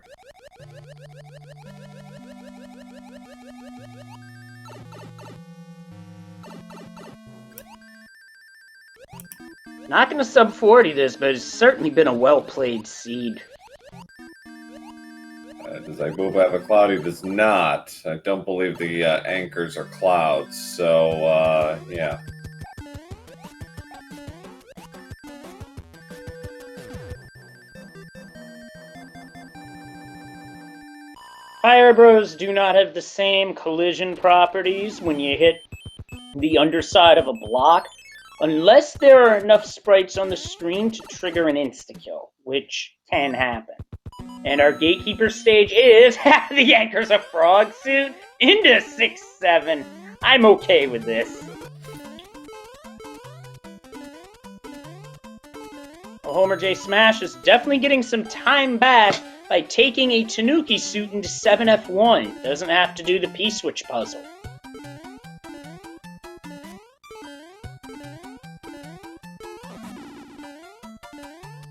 [SPEAKER 2] Not going to sub 40 this, but it's certainly been a well-played seed.
[SPEAKER 1] Does ibuba have a cloud? He does not. I don't believe the anchors are clouds, so, yeah.
[SPEAKER 2] Fire Bros do not have the same collision properties when you hit the underside of a block, unless there are enough sprites on the screen to trigger an insta-kill, which can happen. And our gatekeeper stage is the anchor's a frog suit into 6-7. I'm okay with this. homerjsmash is definitely getting some time back by taking a Tanuki suit into 7F1. Doesn't have to do the P-switch puzzle.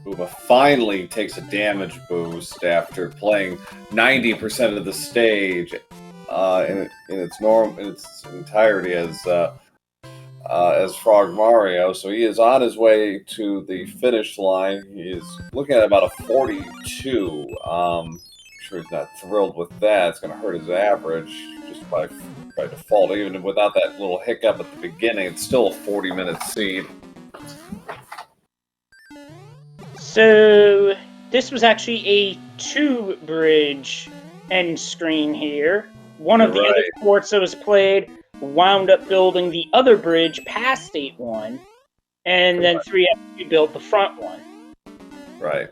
[SPEAKER 1] ibuba finally takes a damage boost after playing 90% of the stage in its entirety as Frog Mario. So he is on his way to the finish line. He is looking at about a 42. I'm sure he's not thrilled with that. It's going to hurt his average just by default. Even without that little hiccup at the beginning, it's still a 40-minute seed.
[SPEAKER 2] So this was actually a 2-bridge end screen here. One of the other sports that was played wound up building the other bridge past 8-1, and then 3F2 built the front one.
[SPEAKER 1] Right.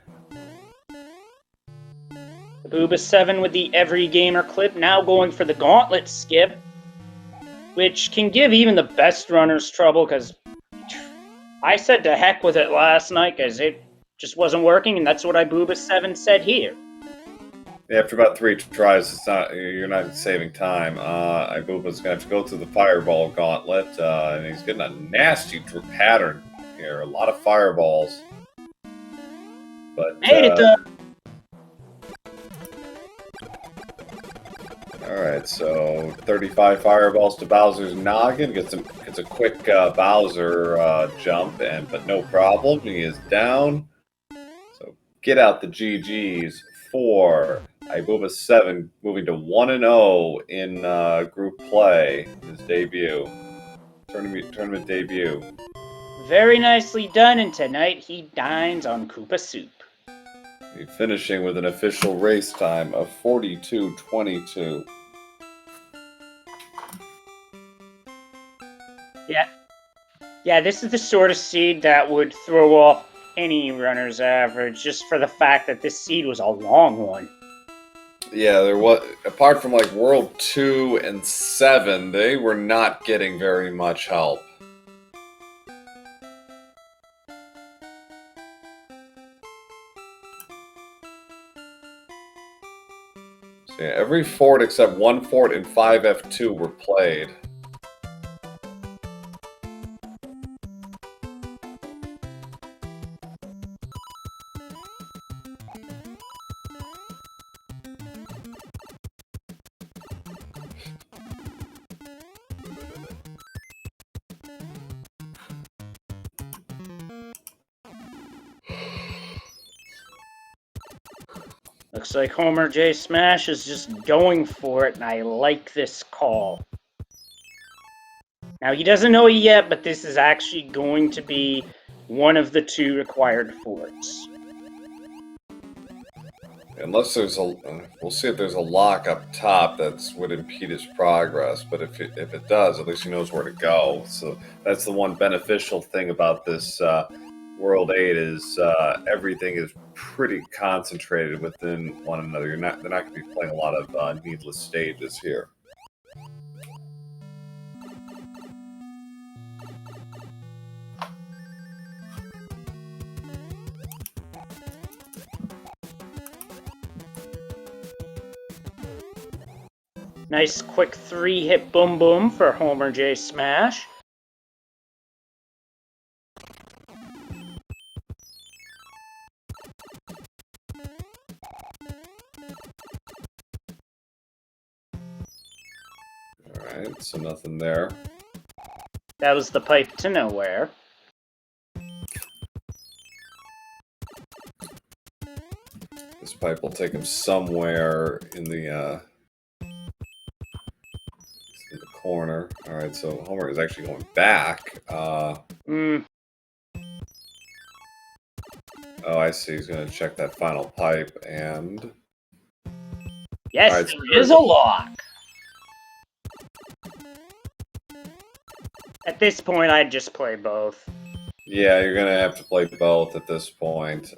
[SPEAKER 2] ibuba7 with the Every Gamer clip, now going for the gauntlet skip, which can give even the best runners trouble, because I said to heck with it last night, because it just wasn't working, and that's what ibuba7 said here.
[SPEAKER 1] After about 3 tries, you're not saving time. ibuba's going to have to go through the fireball gauntlet, and he's getting a nasty pattern here. A lot of fireballs. But
[SPEAKER 2] made it though.
[SPEAKER 1] Alright, so 35 fireballs to Bowser's noggin. Gets a quick Bowser jump, but no problem. He is down. So get out the GGs for ibuba7, moving to 1-0 in group play. His debut. Tournament debut.
[SPEAKER 2] Very nicely done, and tonight he dines on Koopa Soup.
[SPEAKER 1] Finishing with an official race time of 42:22.
[SPEAKER 2] Yeah, this is the sort of seed that would throw off any runner's average, just for the fact that this seed was a long one.
[SPEAKER 1] Yeah, there was, apart from like World 2 and 7, they were not getting very much help. Yeah, every fort except one fort and 5 F2 were played.
[SPEAKER 2] Looks like homerjsmash is just going for it, and I like this call. Now, he doesn't know it yet, but this is actually going to be one of the 2 required forts.
[SPEAKER 1] Unless there's a, we'll see if there's a lock up top that would impede his progress. But if it does, at least he knows where to go. So that's the one beneficial thing about this World 8 is everything is pretty concentrated within one another. They're not going to be playing a lot of needless stages here.
[SPEAKER 2] Nice quick 3-hit boom boom for homerjsmash.
[SPEAKER 1] Alright, so nothing there.
[SPEAKER 2] That was the pipe to nowhere.
[SPEAKER 1] This pipe will take him somewhere in the corner. Alright, so Homer is actually going back. Oh, I see. He's going to check that final pipe and...
[SPEAKER 2] Yes,
[SPEAKER 1] right,
[SPEAKER 2] there is a lock. At this point, I'd just play both.
[SPEAKER 1] Yeah, you're going to have to play both at this point.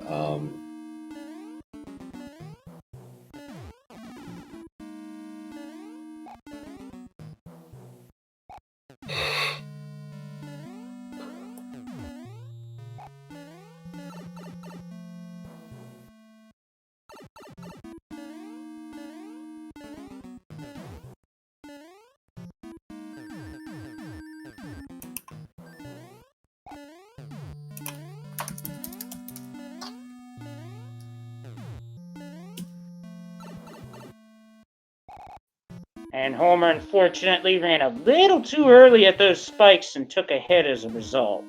[SPEAKER 2] And Homer unfortunately ran a little too early at those spikes and took a hit as a result.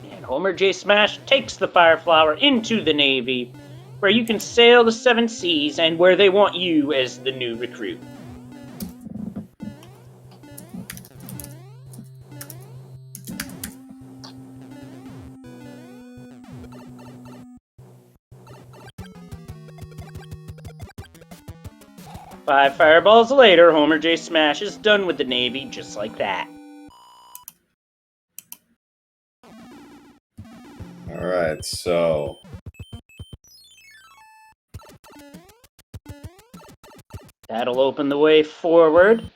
[SPEAKER 2] And homerjsmash takes the Fire Flower into the Navy, where you can sail the 7 seas and where they want you as the new recruit. Five fireballs later, homerjsmash is done with the Navy just like that.
[SPEAKER 1] Alright, so...
[SPEAKER 2] That'll open the way forward.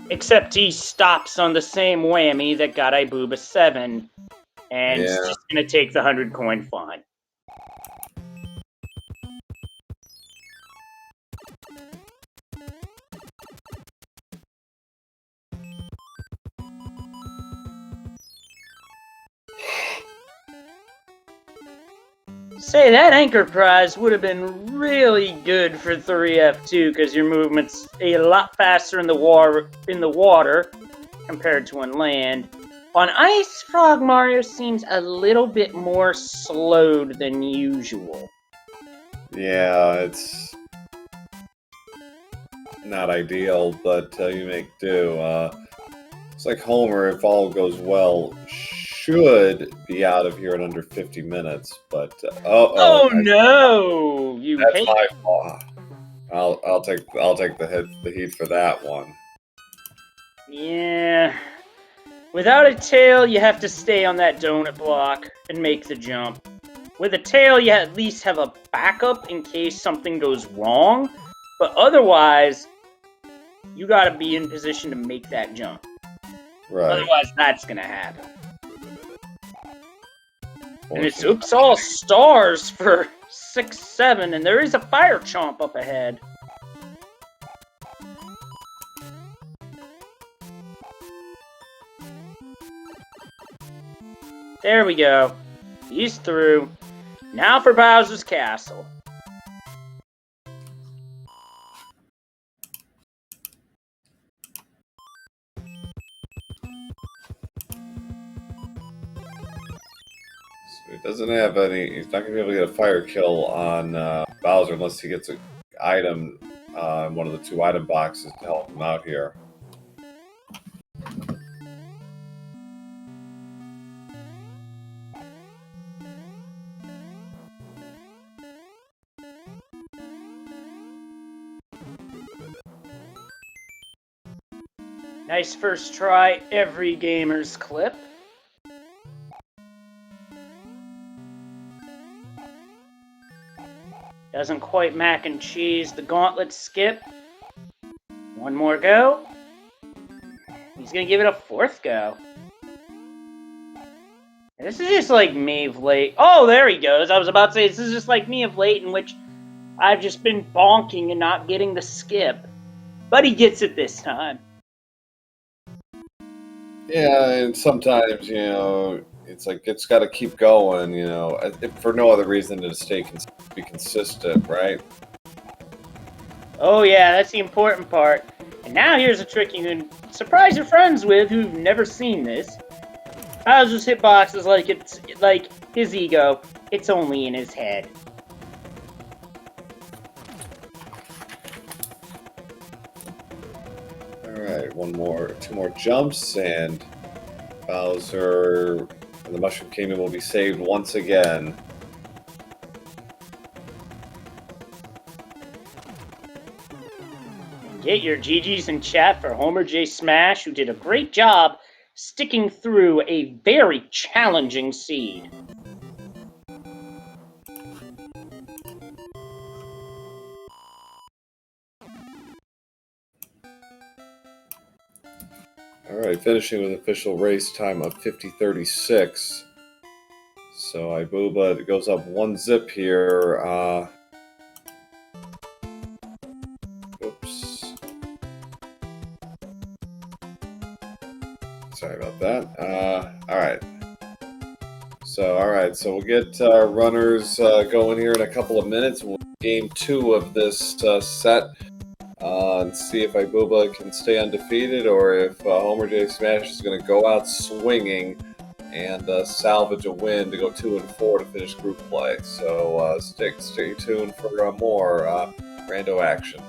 [SPEAKER 2] Except he stops on the same whammy that got ibuba7, and
[SPEAKER 1] Yeah.
[SPEAKER 2] he's just going to take the 100-coin fine. Say, that anchor prize would have been really good for 3F2 because your movement's a lot faster in the water compared to on land. On ice, Frog Mario seems a little bit more slowed than usual.
[SPEAKER 1] Yeah, it's not ideal, but you make do. It's like Homer, if all goes well, should be out of here in under 50 minutes. But
[SPEAKER 2] oh no!
[SPEAKER 1] That's my fault. I'll take the heat for that one.
[SPEAKER 2] Yeah. Without a tail, you have to stay on that donut block and make the jump. With a tail, you at least have a backup in case something goes wrong, but otherwise, you gotta be in position to make that jump.
[SPEAKER 1] Right.
[SPEAKER 2] Otherwise, that's gonna happen. And it's oops all stars for 6-7, and there is a fire chomp up ahead. There we go. He's through. Now for Bowser's Castle.
[SPEAKER 1] So he doesn't have any. He's not going to be able to get a fire kill on Bowser unless he gets an item in one of the 2 item boxes to help him out here.
[SPEAKER 2] Nice first try, every gamer's clip. Doesn't quite mac and cheese the gauntlet skip. One more go. He's gonna give it a 4th go. And this is just like me of late. Oh, there he goes. I was about to say, this is just like me of late in which I've just been bonking and not getting the skip. But he gets it this time.
[SPEAKER 1] Yeah, and sometimes, you know, it's like it's got to keep going, you know, for no other reason than to be consistent, right?
[SPEAKER 2] Oh yeah, that's the important part. And now here's a trick you can surprise your friends with who've never seen this. Bowser's hitbox is like it's like his ego. It's only in his head.
[SPEAKER 1] Alright, 2 more jumps, and Bowser and the Mushroom Kingdom will be saved once again.
[SPEAKER 2] Get your GGs in chat for homerjsmash, who did a great job sticking through a very challenging seed.
[SPEAKER 1] Alright, finishing with official race time of 50:36. So ibuba goes up 1 zip here. Oops. Sorry about that. Alright. So we'll get runners going here in a couple of minutes. We'll game 2 of this set. And see if ibuba can stay undefeated, or if homerjsmash is going to go out swinging and salvage a win to go 2-4 to finish group play. So stay tuned for more rando action.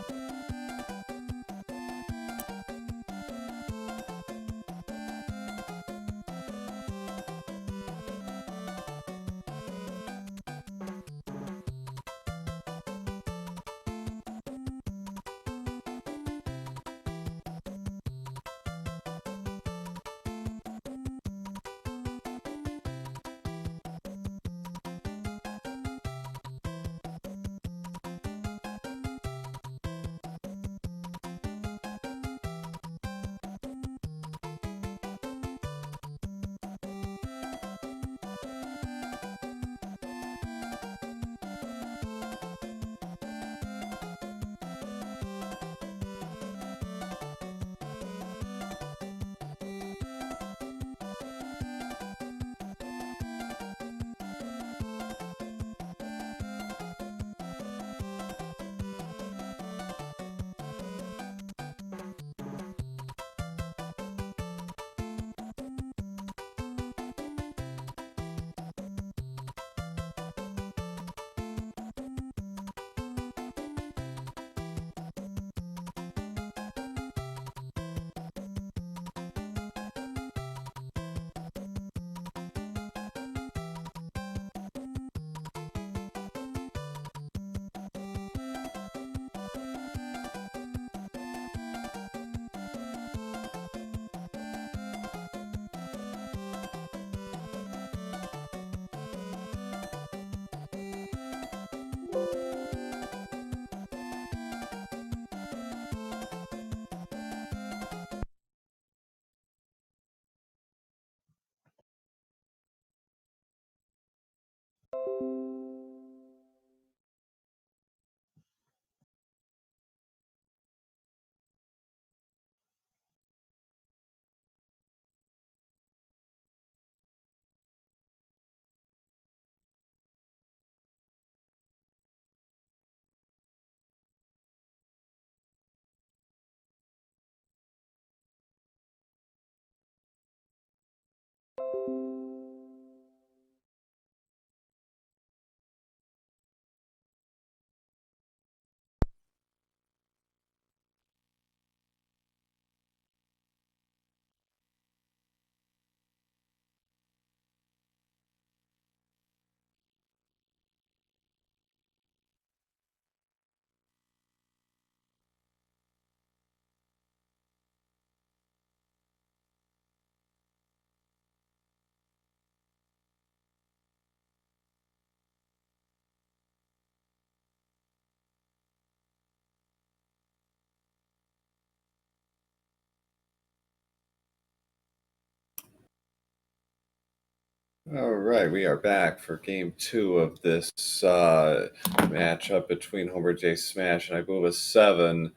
[SPEAKER 1] All right, we are back for game 2 of this matchup between homerjsmash and ibuba7.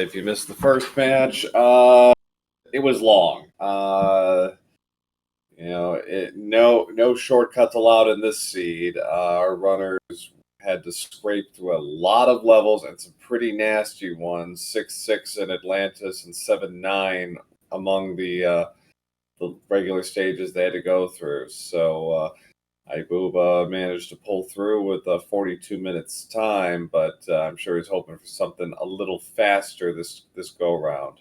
[SPEAKER 1] If you missed the first match, it was long. No shortcuts allowed in this seed. Our runners had to scrape through a lot of levels and some pretty nasty ones. 6-6 in Atlantis and 7-9 among the regular stages they had to go through. So ibuba managed to pull through with 42 minutes time, but I'm sure he's hoping for something a little faster this go round.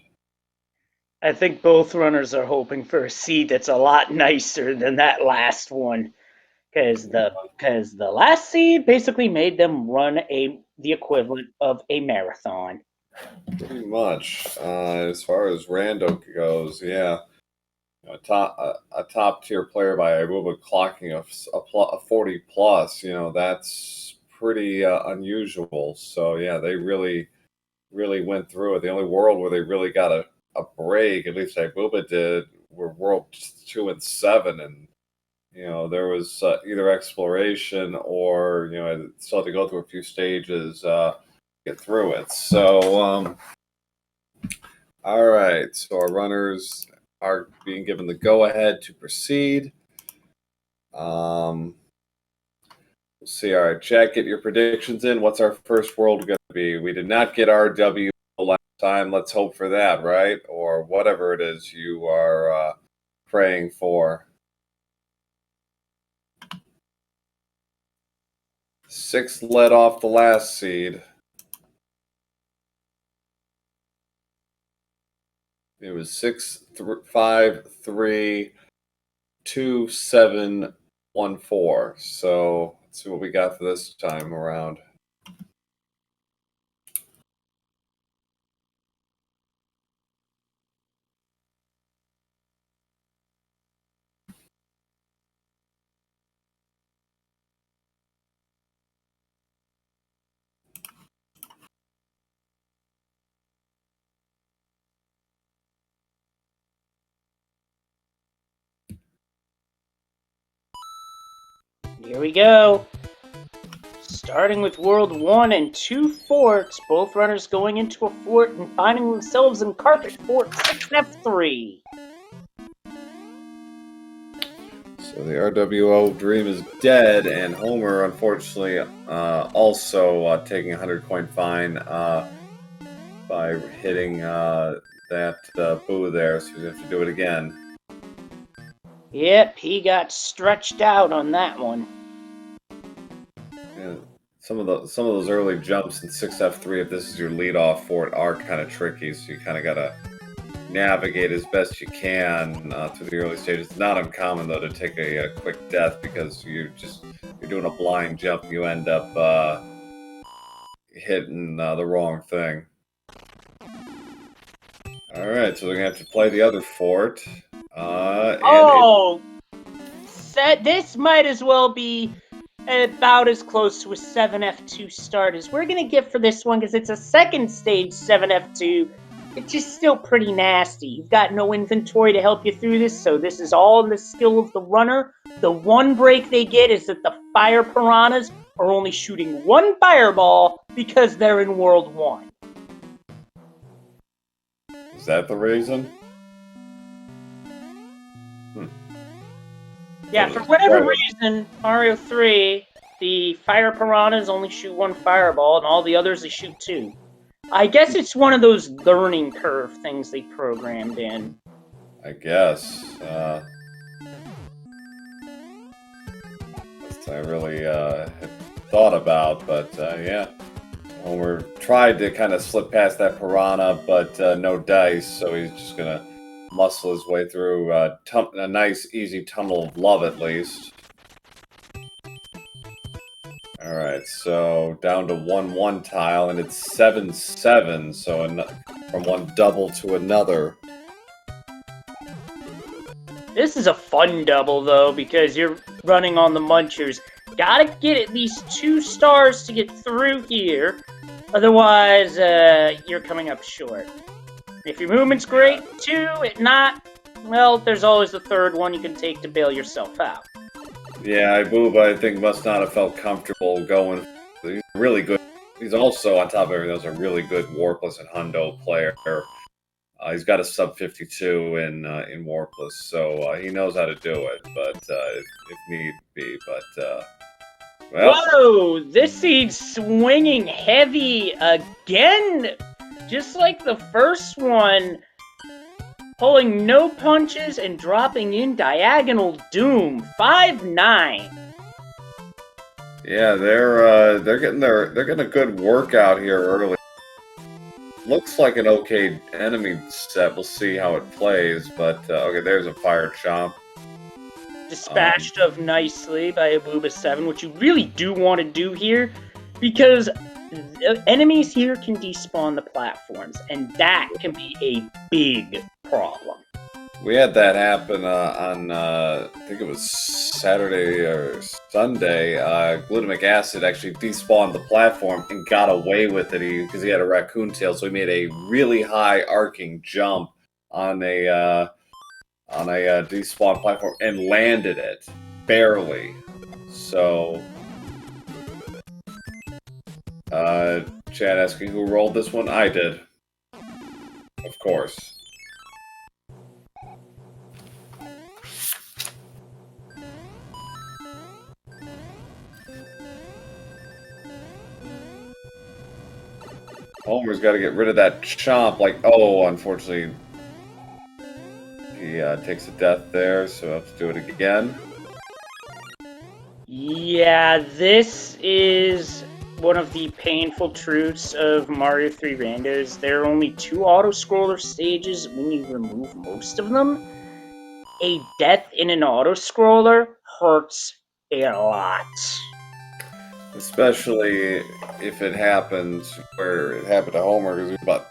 [SPEAKER 2] I think both runners are hoping for a seed that's a lot nicer than that last one, because the last seed basically made them run the equivalent of a marathon.
[SPEAKER 1] Pretty much. As far as rando goes, yeah. A top tier player by ibuba clocking a 40 plus, that's pretty unusual. So yeah, they really went through it. The only world where they really got a break, at least ibuba did, were world 2 and 7, and there was either exploration or still had to go through a few stages get through it. So all right, so our runners are being given the go-ahead to proceed. We'll see. All right, Jack, get your predictions in. What's our first world going to be? We did not get RW last time. Let's hope for that, right? Or whatever it is you are praying for. 6 led off the last seed. It was 6, 5, 3, 2, 7, 1, 4. So let's see what we got for this time around.
[SPEAKER 2] Here we go. Starting with World 1 and 2 forts, both runners going into a fort and finding themselves in Carpet Fort 6F3.
[SPEAKER 1] So the RWO dream is dead, and Homer, unfortunately, also taking a 100 coin fine by hitting that boo there, so he's going to have to do it again.
[SPEAKER 2] Yep, he got stretched out on that one.
[SPEAKER 1] Yeah, some of those early jumps in 6F3, if this is your leadoff fort, are kind of tricky, so you kind of got to navigate as best you can through the early stages. It's not uncommon, though, to take a quick death because you're doing a blind jump and you end up hitting the wrong thing. All right, so they're going to have to play the other fort.
[SPEAKER 2] This might as well be about as close to a 7F2 start as we're going to get for this one, because it's a second stage 7F2. It's just still pretty nasty. You've got no inventory to help you through this, so this is all in the skill of the runner. The one break they get is that the fire piranhas are only shooting one fireball because they're in World 1.
[SPEAKER 1] Is that the reason?
[SPEAKER 2] Yeah, for whatever reason, Mario 3, the fire piranhas only shoot one fireball, and all the others they shoot 2. I guess it's one of those learning curve things they programmed in.
[SPEAKER 1] I guess. That's I really had thought about, but yeah. Homer tried to kind of slip past that piranha, but no dice, so he's just going to muscle his way through a nice, easy tunnel of love, at least. All right, so down to 1-1 tile, and it's 7-7, so from one double to another.
[SPEAKER 2] This is a fun double, though, because you're running on the munchers. Gotta get at least 2 stars to get through here, otherwise you're coming up short. If your movement's great, 2. If not, well, there's always the third one you can take to bail yourself out.
[SPEAKER 1] Yeah, ibuba, I think, must not have felt comfortable going. He's really good. He's also, on top of everything else, a really good Warpless and Hundo player. He's got a sub 52 in Warpless, so he knows how to do it, but if need be. But well,
[SPEAKER 2] whoa! This seed's swinging heavy again, just like the first one. Pulling no punches and dropping in diagonal doom. 5-9.
[SPEAKER 1] yeah, they're getting a good workout here early. Looks like an okay enemy set. We'll see how it plays, but okay, there's a fire chomp.
[SPEAKER 2] Dispatched of nicely by ibuba7, which you really do want to do here, because enemies here can despawn the platforms, and that can be a big problem.
[SPEAKER 1] We had that happen on, I think it was Saturday or Sunday. Glutamic acid actually despawned the platform and got away with it because he had a raccoon tail, so he made a really high arcing jump on a despawned platform and landed it, barely. So, Chad asking who rolled this one? I did. Of course. Homer's got to get rid of that chomp. Like, oh, unfortunately, he takes a death there, so we'll have to do it again.
[SPEAKER 2] Yeah, this is one of the painful truths of Mario 3 Randos. There are only 2 auto-scroller stages when you remove most of them. A death in an auto-scroller hurts a lot.
[SPEAKER 1] Especially if it happens where it happened to Homer, because we were about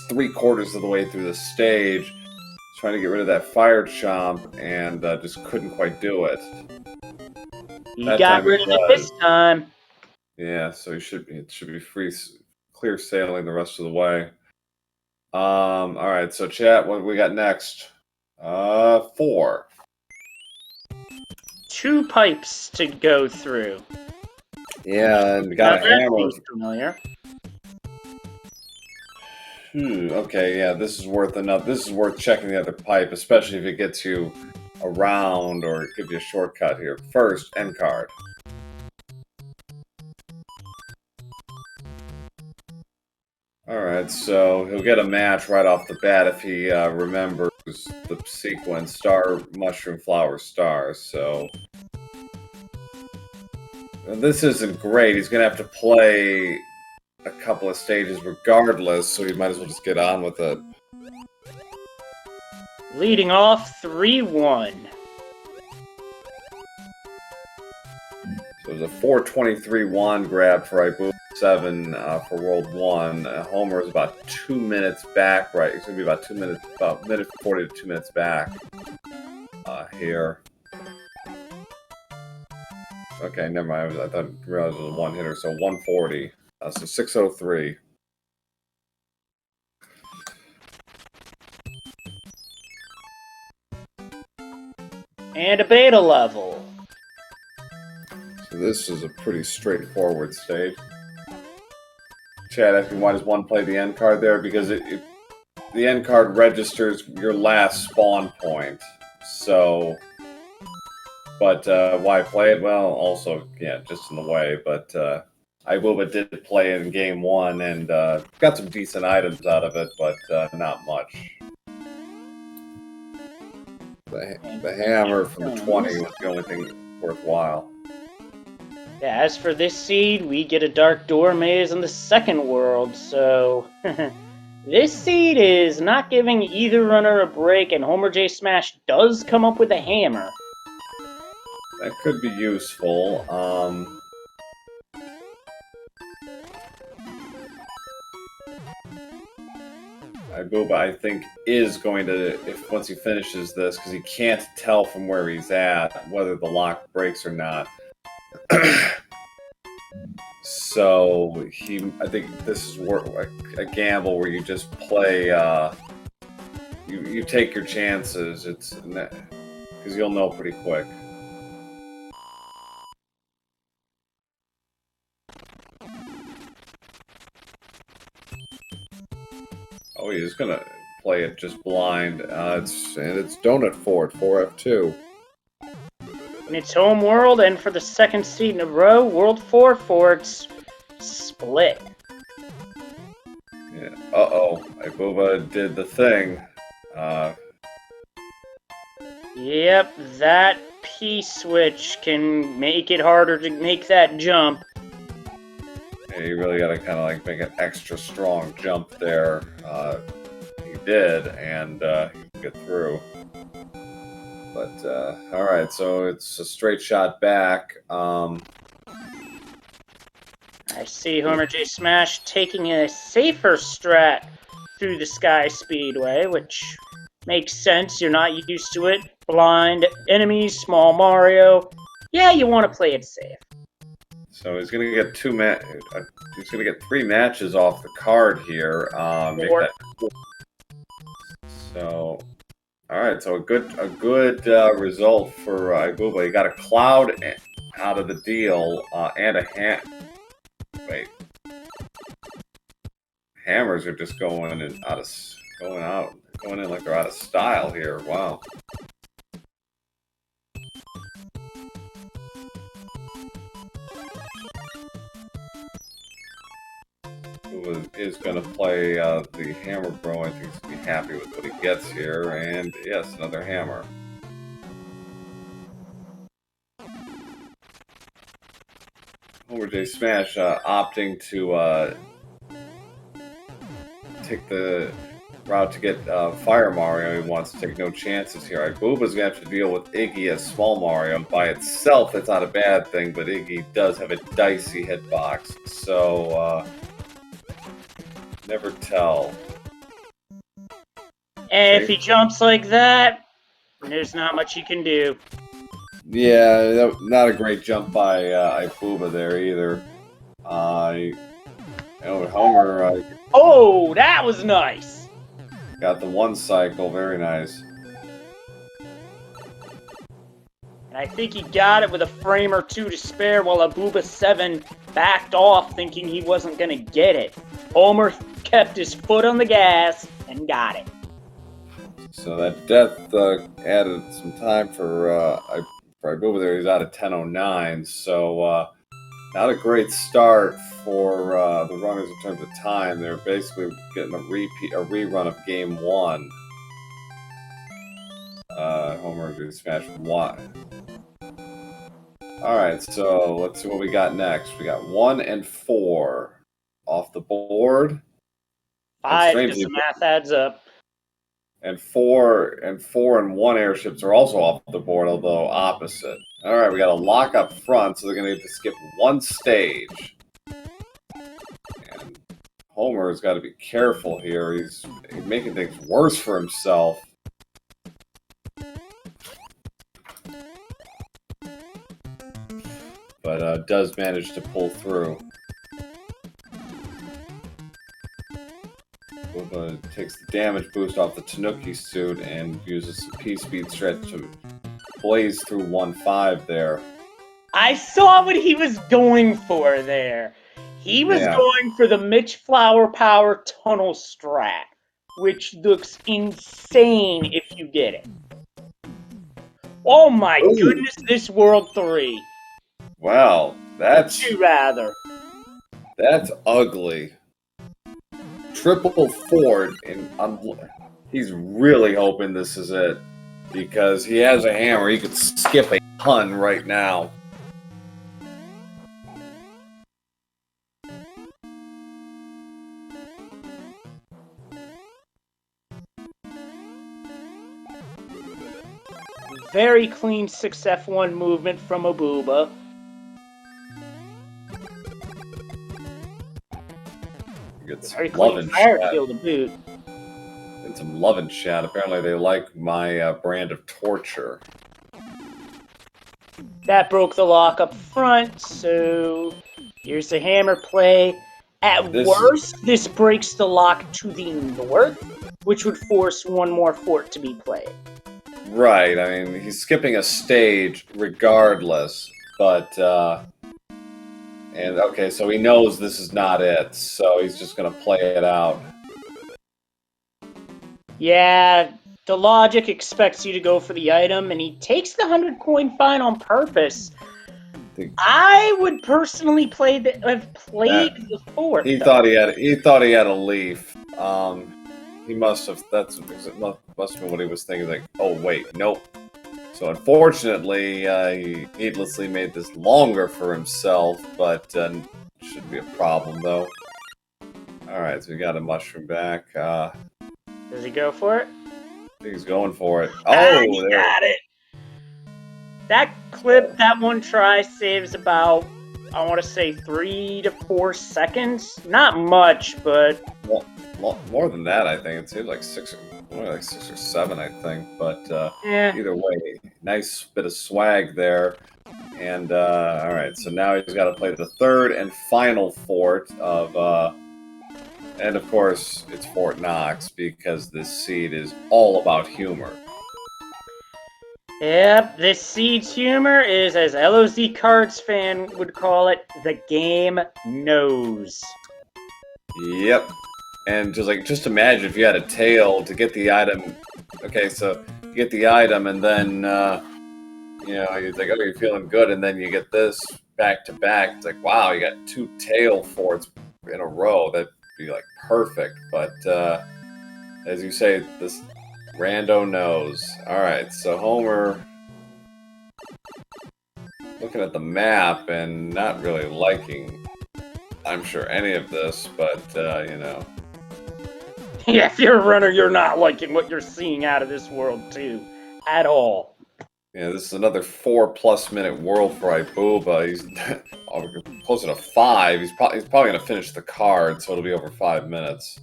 [SPEAKER 1] 3/4 of the way through the stage, trying to get rid of that fire chomp, and just couldn't quite do it.
[SPEAKER 2] You got rid of it this time.
[SPEAKER 1] Yeah, so it should be clear sailing the rest of the way. All right, so chat, what we got next? 4.
[SPEAKER 2] 2 pipes to go through.
[SPEAKER 1] Yeah, and we got a hammer.
[SPEAKER 2] Familiar.
[SPEAKER 1] Okay, yeah, this is worth enough. This is worth checking the other pipe, especially if it gets you around or gives you a shortcut here. First, end card. Alright, so he'll get a match right off the bat if he remembers the sequence. Star, mushroom, flower, star, so... This isn't great. He's going to have to play a couple of stages regardless, so he might as well just get on with it.
[SPEAKER 2] Leading off 3-1.
[SPEAKER 1] So there's a 423 wand grab for ibuba7 for World 1. Homer is about 2 minutes back, right? It's going to be about 2 minutes, about minute 40 to 2 minutes back here. Okay, never mind. I thought realized it was a one hitter, so 140. So 603.
[SPEAKER 2] And a beta level.
[SPEAKER 1] So this is a pretty straightforward stage. Chad asking why does one play the end card there? Because the end card registers your last spawn point. So, but why play it? Well, also, yeah, just in the way. But ibuba did play it in game 1 and got some decent items out of it, but not much. The hammer from the 20 was the only thing worthwhile.
[SPEAKER 2] Yeah, as for this seed, we get a Dark Door Maze in the second world, so... This seed is not giving either runner a break, and homerjsmash does come up with a hammer.
[SPEAKER 1] That could be useful. ibuba, I think, is going to, once he finishes this, because he can't tell from where he's at whether the lock breaks or not. So I think this is a gamble where you just play you take your chances. It's because you'll know pretty quick. Oh, he's gonna play it just blind. It's Donut Fort 4F2.
[SPEAKER 2] In its home world, and for the second seed in a row, World 4 Forts split.
[SPEAKER 1] Yeah. Uh-oh. Ibuba did the thing.
[SPEAKER 2] Yep, that P-switch can make it harder to make that jump.
[SPEAKER 1] Yeah, you really gotta kind of like make an extra strong jump there. He did, and he could get through. But, alright, so it's a straight shot back.
[SPEAKER 2] I see homerjsmash taking a safer strat through the Sky Speedway, which makes sense. You're not used to it. Blind enemies, small Mario. Yeah, you want to play it safe.
[SPEAKER 1] So he's gonna get he's gonna get 3 matches off the card here. So, all right. So a good result for Ibuba. He got a cloud out of the deal and a hand. Wait, hammers are just going in like they're out of style here. Wow. Is going to play the hammer bro. I think he's going to be happy with what he gets here. And yes, another hammer. homerjsmash opting to take the route to get Fire Mario. He wants to take no chances here. Ibuba's going to have to deal with Iggy as Small Mario. By itself, that's not a bad thing, but Iggy does have a dicey hitbox. So, never tell.
[SPEAKER 2] And if he jumps like that, there's not much you can do.
[SPEAKER 1] Yeah, not a great jump by Ibuba there either. Homer
[SPEAKER 2] oh, that was nice.
[SPEAKER 1] Got the 1 cycle, very nice.
[SPEAKER 2] And I think he got it with a frame or 2 to spare while ibuba7 backed off thinking he wasn't going to get it. Homer kept his foot on the gas and got it.
[SPEAKER 1] So that death added some time for Ibuba there. He's out of 10:09, so not a great start for the runners in terms of time. They're basically getting a rerun of Game 1. homerjsmash 1. Alright, so let's see what we got next. We got 1 and 4 off the board.
[SPEAKER 2] 5 because the math adds up.
[SPEAKER 1] And 4 and 1 airships are also off the board, although opposite. Alright, we got a lock up front, so they're going to have to skip 1 stage. And Homer's got to be careful here. He's making things worse for himself. But does manage to pull through. Takes the damage boost off the Tanuki suit and uses the P-speed stretch to blaze through 1-5 there.
[SPEAKER 2] I saw what he was going for there. He was going for the Mitch Flower Power Tunnel strat, which looks insane if you get it. Oh my goodness, this World 3.
[SPEAKER 1] Wow, that's...
[SPEAKER 2] Would you rather?
[SPEAKER 1] That's ugly. Triple Ford, and he's really hoping this is it, because he has a hammer. He could skip a ton right now.
[SPEAKER 2] Very clean 6F1 movement from Ibuba. Very clean fire kill to boot.
[SPEAKER 1] And some love and chat. Apparently they like my brand of torture.
[SPEAKER 2] That broke the lock up front, so here's the hammer play. At worst, this breaks the lock to the north. which would force one more fort to be played.
[SPEAKER 1] Right. I mean, he's skipping a stage regardless, but and okay, so he knows this is not it, so he's just gonna play it out.
[SPEAKER 2] Yeah, the logic expects you to go for the item, and he takes the 100-coin fine on purpose. I would personally have played the fort.
[SPEAKER 1] He thought he had a leaf. He must have. Must have been what he was thinking. Like, oh wait, nope. So unfortunately, he needlessly made this longer for himself, but shouldn't be a problem though. All right, so we got a mushroom back.
[SPEAKER 2] Does he go for it?
[SPEAKER 1] I think he's going for it. Oh,
[SPEAKER 2] he got it. That clip, that one try saves about, I want to say 3 to 4 seconds. Not much, but
[SPEAKER 1] more than that, I think. It seems like 6 or 7, I think. But
[SPEAKER 2] yeah.
[SPEAKER 1] Either way, nice bit of swag there. And all right, so now he's got to play the third and final fort of, and of course it's Fort Knox because this seed is all about humor.
[SPEAKER 2] Yep, this seed's humor is, as LOZ Cards fan would call it, the game knows.
[SPEAKER 1] Yep. And just imagine if you had a tail to get the item. Okay, so you get the item, and then you know, you think, oh, you're feeling good, and then you get this back to back. It's like, wow, you got 2 tail forts in a row. That'd be like perfect. But as you say, this rando knows. All right, so Homer looking at the map and not really liking, I'm sure, any of this, but you know.
[SPEAKER 2] Yeah, if you're a runner, you're not liking what you're seeing out of this world, too. At all.
[SPEAKER 1] Yeah, this is another 4+ minute world for Ibuba. He's closer to 5. He's probably going to finish the card, so it'll be over 5 minutes.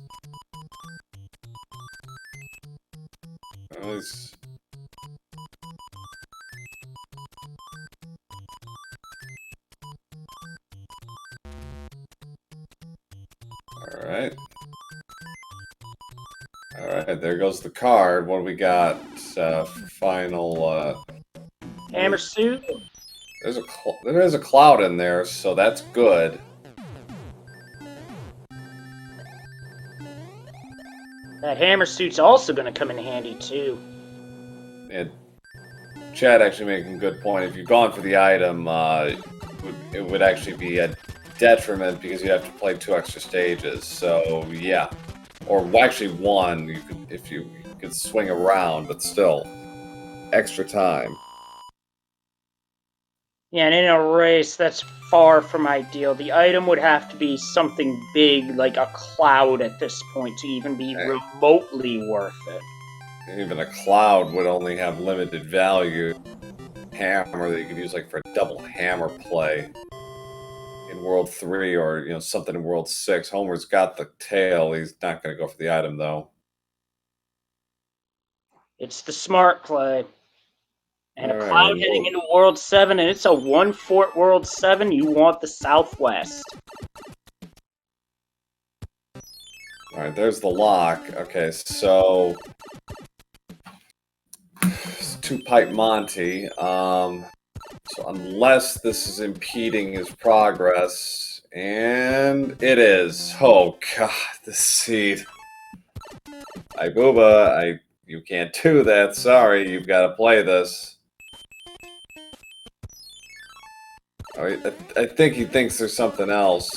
[SPEAKER 1] Alright. Alright, there goes the card. What do we got for final...
[SPEAKER 2] Hammer suit?
[SPEAKER 1] There is a cloud in there, so that's good.
[SPEAKER 2] That hammer suit's also going to come in handy, too.
[SPEAKER 1] And Chad actually making a good point. If you've gone for the item, it would actually be a detriment because you have to play 2 extra stages. So yeah, or actually 1. You could if you could swing around, but still extra time.
[SPEAKER 2] Yeah, and in a race, that's far from ideal. The item would have to be something big, like a cloud at this point, to even be remotely worth it.
[SPEAKER 1] Even a cloud would only have limited value. Hammer that you could use like for a double hammer play in World 3 or, you know, something in World 6. Homer's got the tail. He's not going to go for the item, though.
[SPEAKER 2] It's the smart play. And a cloud heading into World 7, and it's a 1-fort World 7. You want the Southwest.
[SPEAKER 1] Alright, there's the lock. Okay, so... It's 2-pipe Monty. So unless this is impeding his progress... And it is. Oh, God, this seed. Ibuba, you can't do that. Sorry, you've got to play this. I think he thinks there's something else.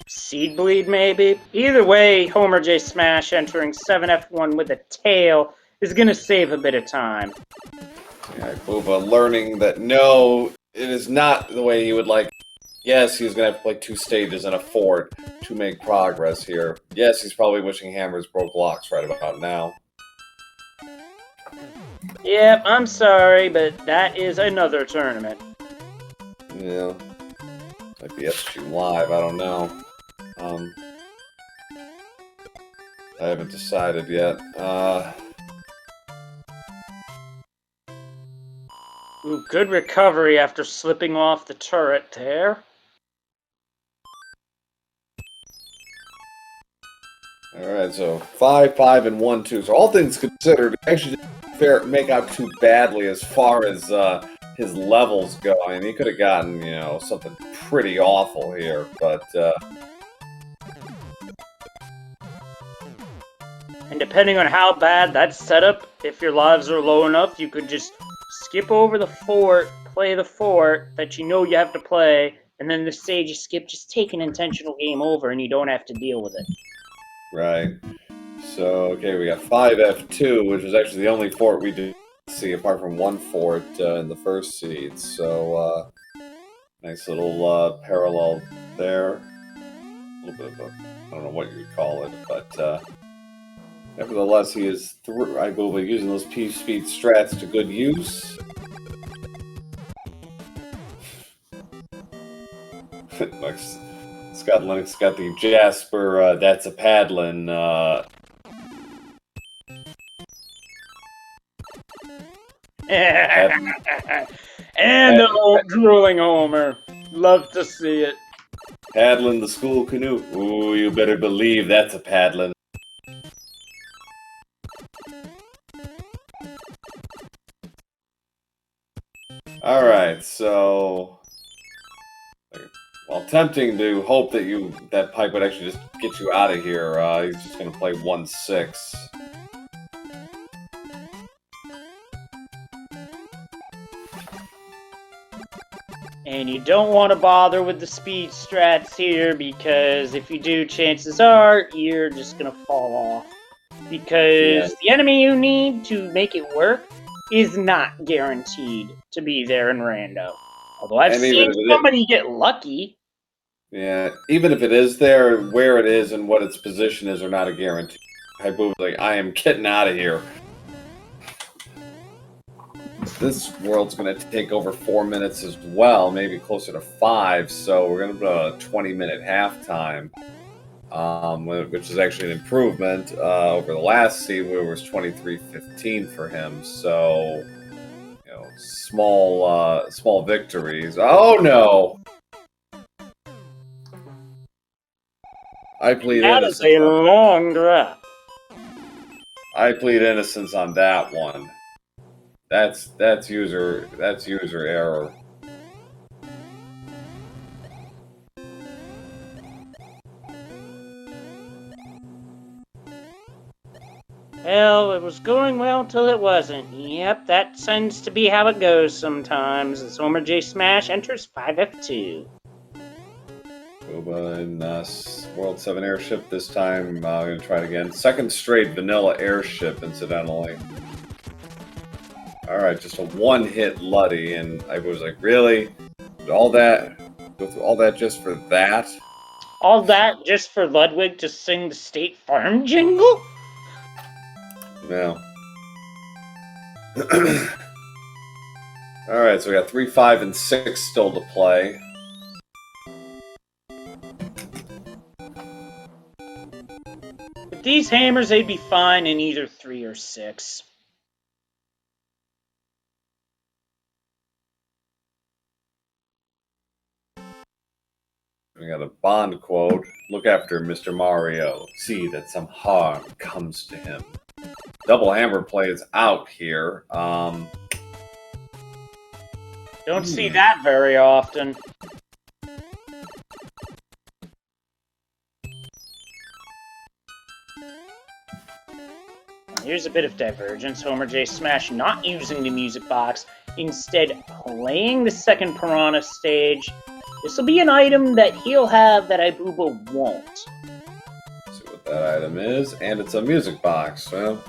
[SPEAKER 2] Seed bleed, maybe? Either way, homerjsmash entering 7F1 with a tail is going to save a bit of time.
[SPEAKER 1] Yeah, Booba learning that no, it is not the way he would like. Yes, he's going to have to play 2 stages and a fort to make progress here. Yes, he's probably wishing Hammers broke locks right about now.
[SPEAKER 2] Yep, I'm sorry, but that is another tournament.
[SPEAKER 1] Yeah. Like the SG Live, I don't know. I haven't decided yet.
[SPEAKER 2] Ooh, good recovery after slipping off the turret there.
[SPEAKER 1] Alright, so 5, 5, and 1, 2. So all things considered, he actually didn't make out too badly as far as his levels go. I mean, he could have gotten, you know, something pretty awful here, but
[SPEAKER 2] And depending on how bad that's set up, if your lives are low enough, you could just skip over the fort, play the fort that you know you have to play, and then the stage you skip, just take an intentional game over and you don't have to deal with it.
[SPEAKER 1] right. So, okay, we got 5F2, which is actually the only fort we did see apart from one fort in the first seed. So, nice little parallel there. A little bit of a, I don't know what you would call it, but nevertheless, he is ibuba using those P-speed strats to good use. Scott Lennox got the Jasper, that's a paddling,
[SPEAKER 2] And the old drooling Homer. Love to see it.
[SPEAKER 1] paddling the school canoe. Ooh, you better believe that's a paddling. Alright, so while tempting to hope that that pipe would actually just get you out of here, he's just gonna play 1-6.
[SPEAKER 2] And you don't want to bother with the speed strats here, because if you do, chances are you're just gonna fall off. Because the enemy you need to make it work is not guaranteed to be there in rando. Although I've seen somebody get lucky.
[SPEAKER 1] Yeah, even if it is there, where it is and what its position is are not a guarantee. Ibuba's like, I am getting out of here. This world's going to take over 4 minutes as well, maybe closer to 5, so we're going to put a 20-minute halftime, which is actually an improvement over the last seed where it was 23-15 for him, so, you know, small victories. Oh, no! I plead innocence.
[SPEAKER 2] That is a long drop.
[SPEAKER 1] I plead innocence on that one. That's user error.
[SPEAKER 2] Well, it was going well till it wasn't. Yep, that tends to be how it goes sometimes. As homerjsmash enters 5F2.
[SPEAKER 1] Boba and World 7 airship this time. I'm going to try it again. Second straight vanilla airship, incidentally. Alright, just a one-hit Luddy, and I was like, really? All that? Go through all that just for that?
[SPEAKER 2] All that just for Ludwig to sing the State Farm jingle?
[SPEAKER 1] No. Alright, so we got 3, 5, and 6 still to play.
[SPEAKER 2] With these hammers, they'd be fine in either 3 or 6.
[SPEAKER 1] We got a Bond quote. Look after Mr. Mario. See that some harm comes to him. Double hammer plays out here.
[SPEAKER 2] Don't see that very often. Here's a bit of divergence. homerjsmash not using the music box, instead playing the second Piranha stage. This will be an item that he'll have that ibuba won't.
[SPEAKER 1] Let's see what that item is, and it's a music box. Well,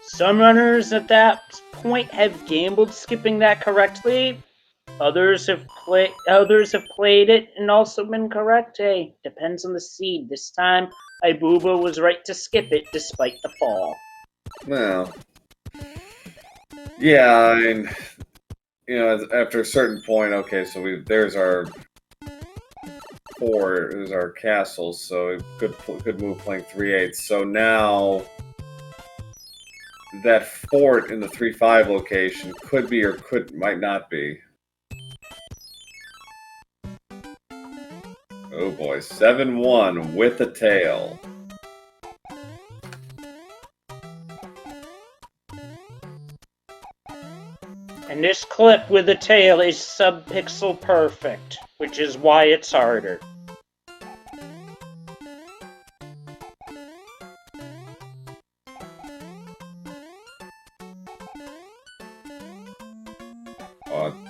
[SPEAKER 2] some runners at that point have gambled skipping that correctly. Others have played it and also been correct. Hey, depends on the seed. This time, ibuba was right to skip it despite the fall.
[SPEAKER 1] well, yeah, I mean, you know, after a certain point, okay, so there's our 4, there's our castle, so good move playing 3/8. So now that fort in the 3-5 location could be or might not be. Oh boy, 7-1 with a tail.
[SPEAKER 2] And this clip with the tail is sub-pixel perfect, which is why it's harder.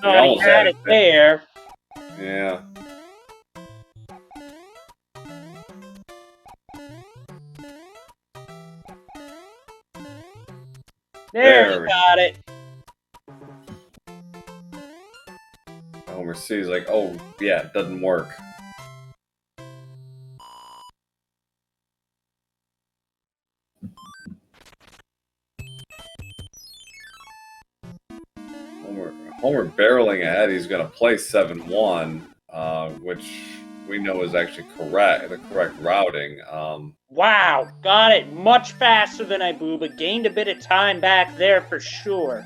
[SPEAKER 1] Oh,
[SPEAKER 2] He had it there.
[SPEAKER 1] Yeah.
[SPEAKER 2] There, he got it.
[SPEAKER 1] Homer C's like, oh, yeah, it doesn't work. Homer barreling ahead. He's going to play 7-1, which we know is actually correct, the correct routing.
[SPEAKER 2] Wow, got it much faster than ibuba. Gained a bit of time back there for sure.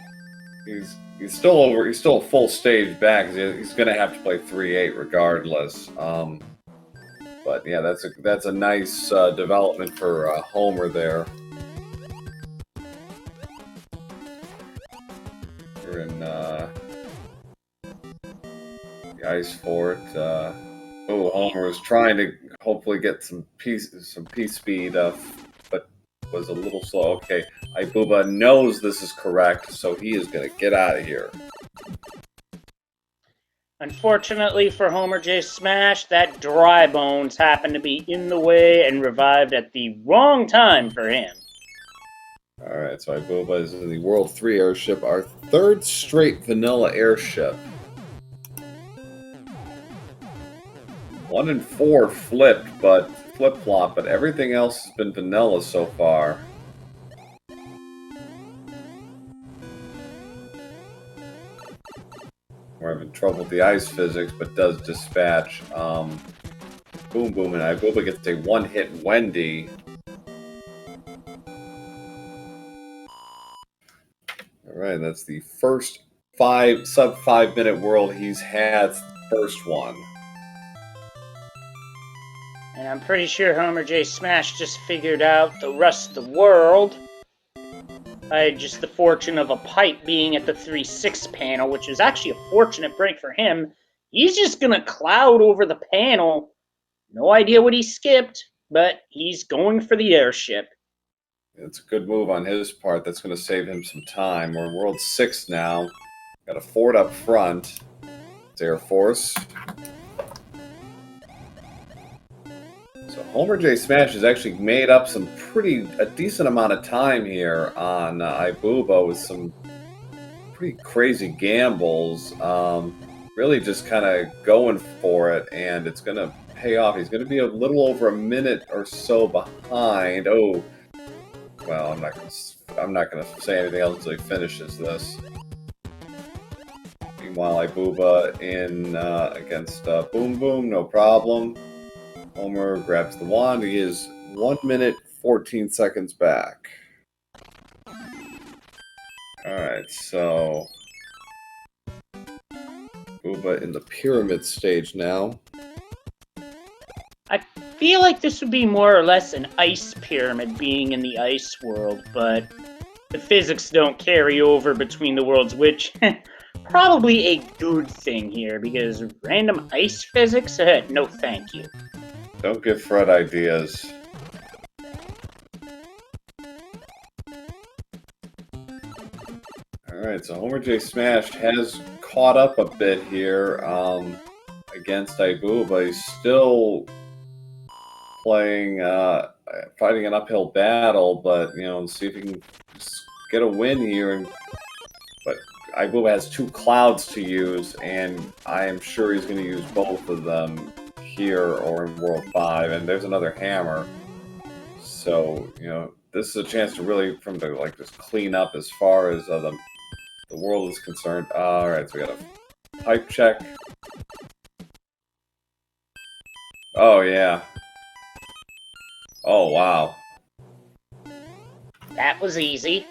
[SPEAKER 1] He's still over. He's still a full stage back. He's going to have to play 3-8 regardless. But yeah, that's a nice development for Homer there. We're in the ice fort. Homer was trying to hopefully get some piece speed, but was a little slow. Okay, ibuba knows this is correct, so he is going to get out of here.
[SPEAKER 2] Unfortunately for homerjsmash, that dry bones happened to be in the way and revived at the wrong time for him.
[SPEAKER 1] Alright, so ibuba is in the World 3 airship, our third straight vanilla airship. 1 and 4 flip-flop, but everything else has been vanilla so far. We're having trouble with the ice physics, but does dispatch. Boom Boom and ibuba gets a one-hit Wendy. Alright, that's the first sub-5 minute world he's had, first one.
[SPEAKER 2] And I'm pretty sure homerjsmash just figured out the rest of the world. I had just the fortune of a pipe being at the 3-6 panel, which is actually a fortunate break for him. He's just going to cloud over the panel. No idea what he skipped, but he's going for the airship.
[SPEAKER 1] It's a good move on his part. That's going to save him some time. We're in World 6 now. Got a fort up front. It's Air Force. So homerjsmash has actually made up a decent amount of time here on ibuba with some pretty crazy gambles. Really just kind of going for it, and it's going to pay off. He's going to be a little over a minute or so behind. Oh, well, I'm not going to say anything else until he finishes this. Meanwhile, ibuba in against Boom Boom, no problem. Homer grabs the wand. He is 1 minute 14 seconds back. Alright, so ibuba in the pyramid stage now.
[SPEAKER 2] I feel like this would be more or less an ice pyramid being in the ice world, but the physics don't carry over between the worlds, which probably a good thing here, because random ice physics? No thank you.
[SPEAKER 1] Don't give Fred ideas. Alright, so homerjsmash has caught up a bit here against ibuba. He's still playing, fighting an uphill battle, but, see if he can just get a win here. But ibuba has 2 clouds to use, and I am sure he's going to use both of them here or in World 5, and there's another hammer. So, this is a chance to really, just clean up as far as the world is concerned. Alright, so we got a pipe check. Oh, yeah. Oh, wow.
[SPEAKER 2] That was easy.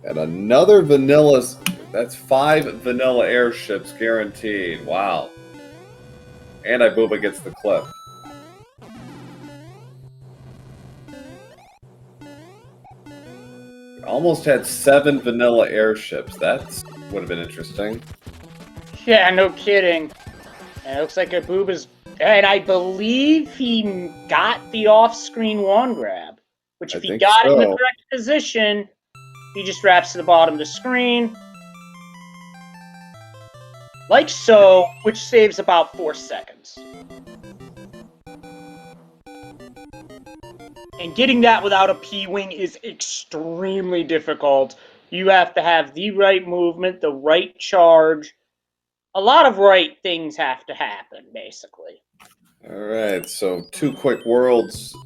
[SPEAKER 1] And another vanilla, that's 5 vanilla airships guaranteed. Wow. And ibuba gets the clip. Almost had 7 vanilla airships. That would have been interesting.
[SPEAKER 2] Yeah, no kidding. And it looks like ibuba's... And I believe he got the off-screen wand grab. Which if he got it in the correct position, he just wraps to the bottom of the screen. Like so, which saves about 4 seconds. And getting that without a P-wing is extremely difficult. You have to have the right movement, the right charge. A lot of right things have to happen, basically.
[SPEAKER 1] Alright, so 2 quick worlds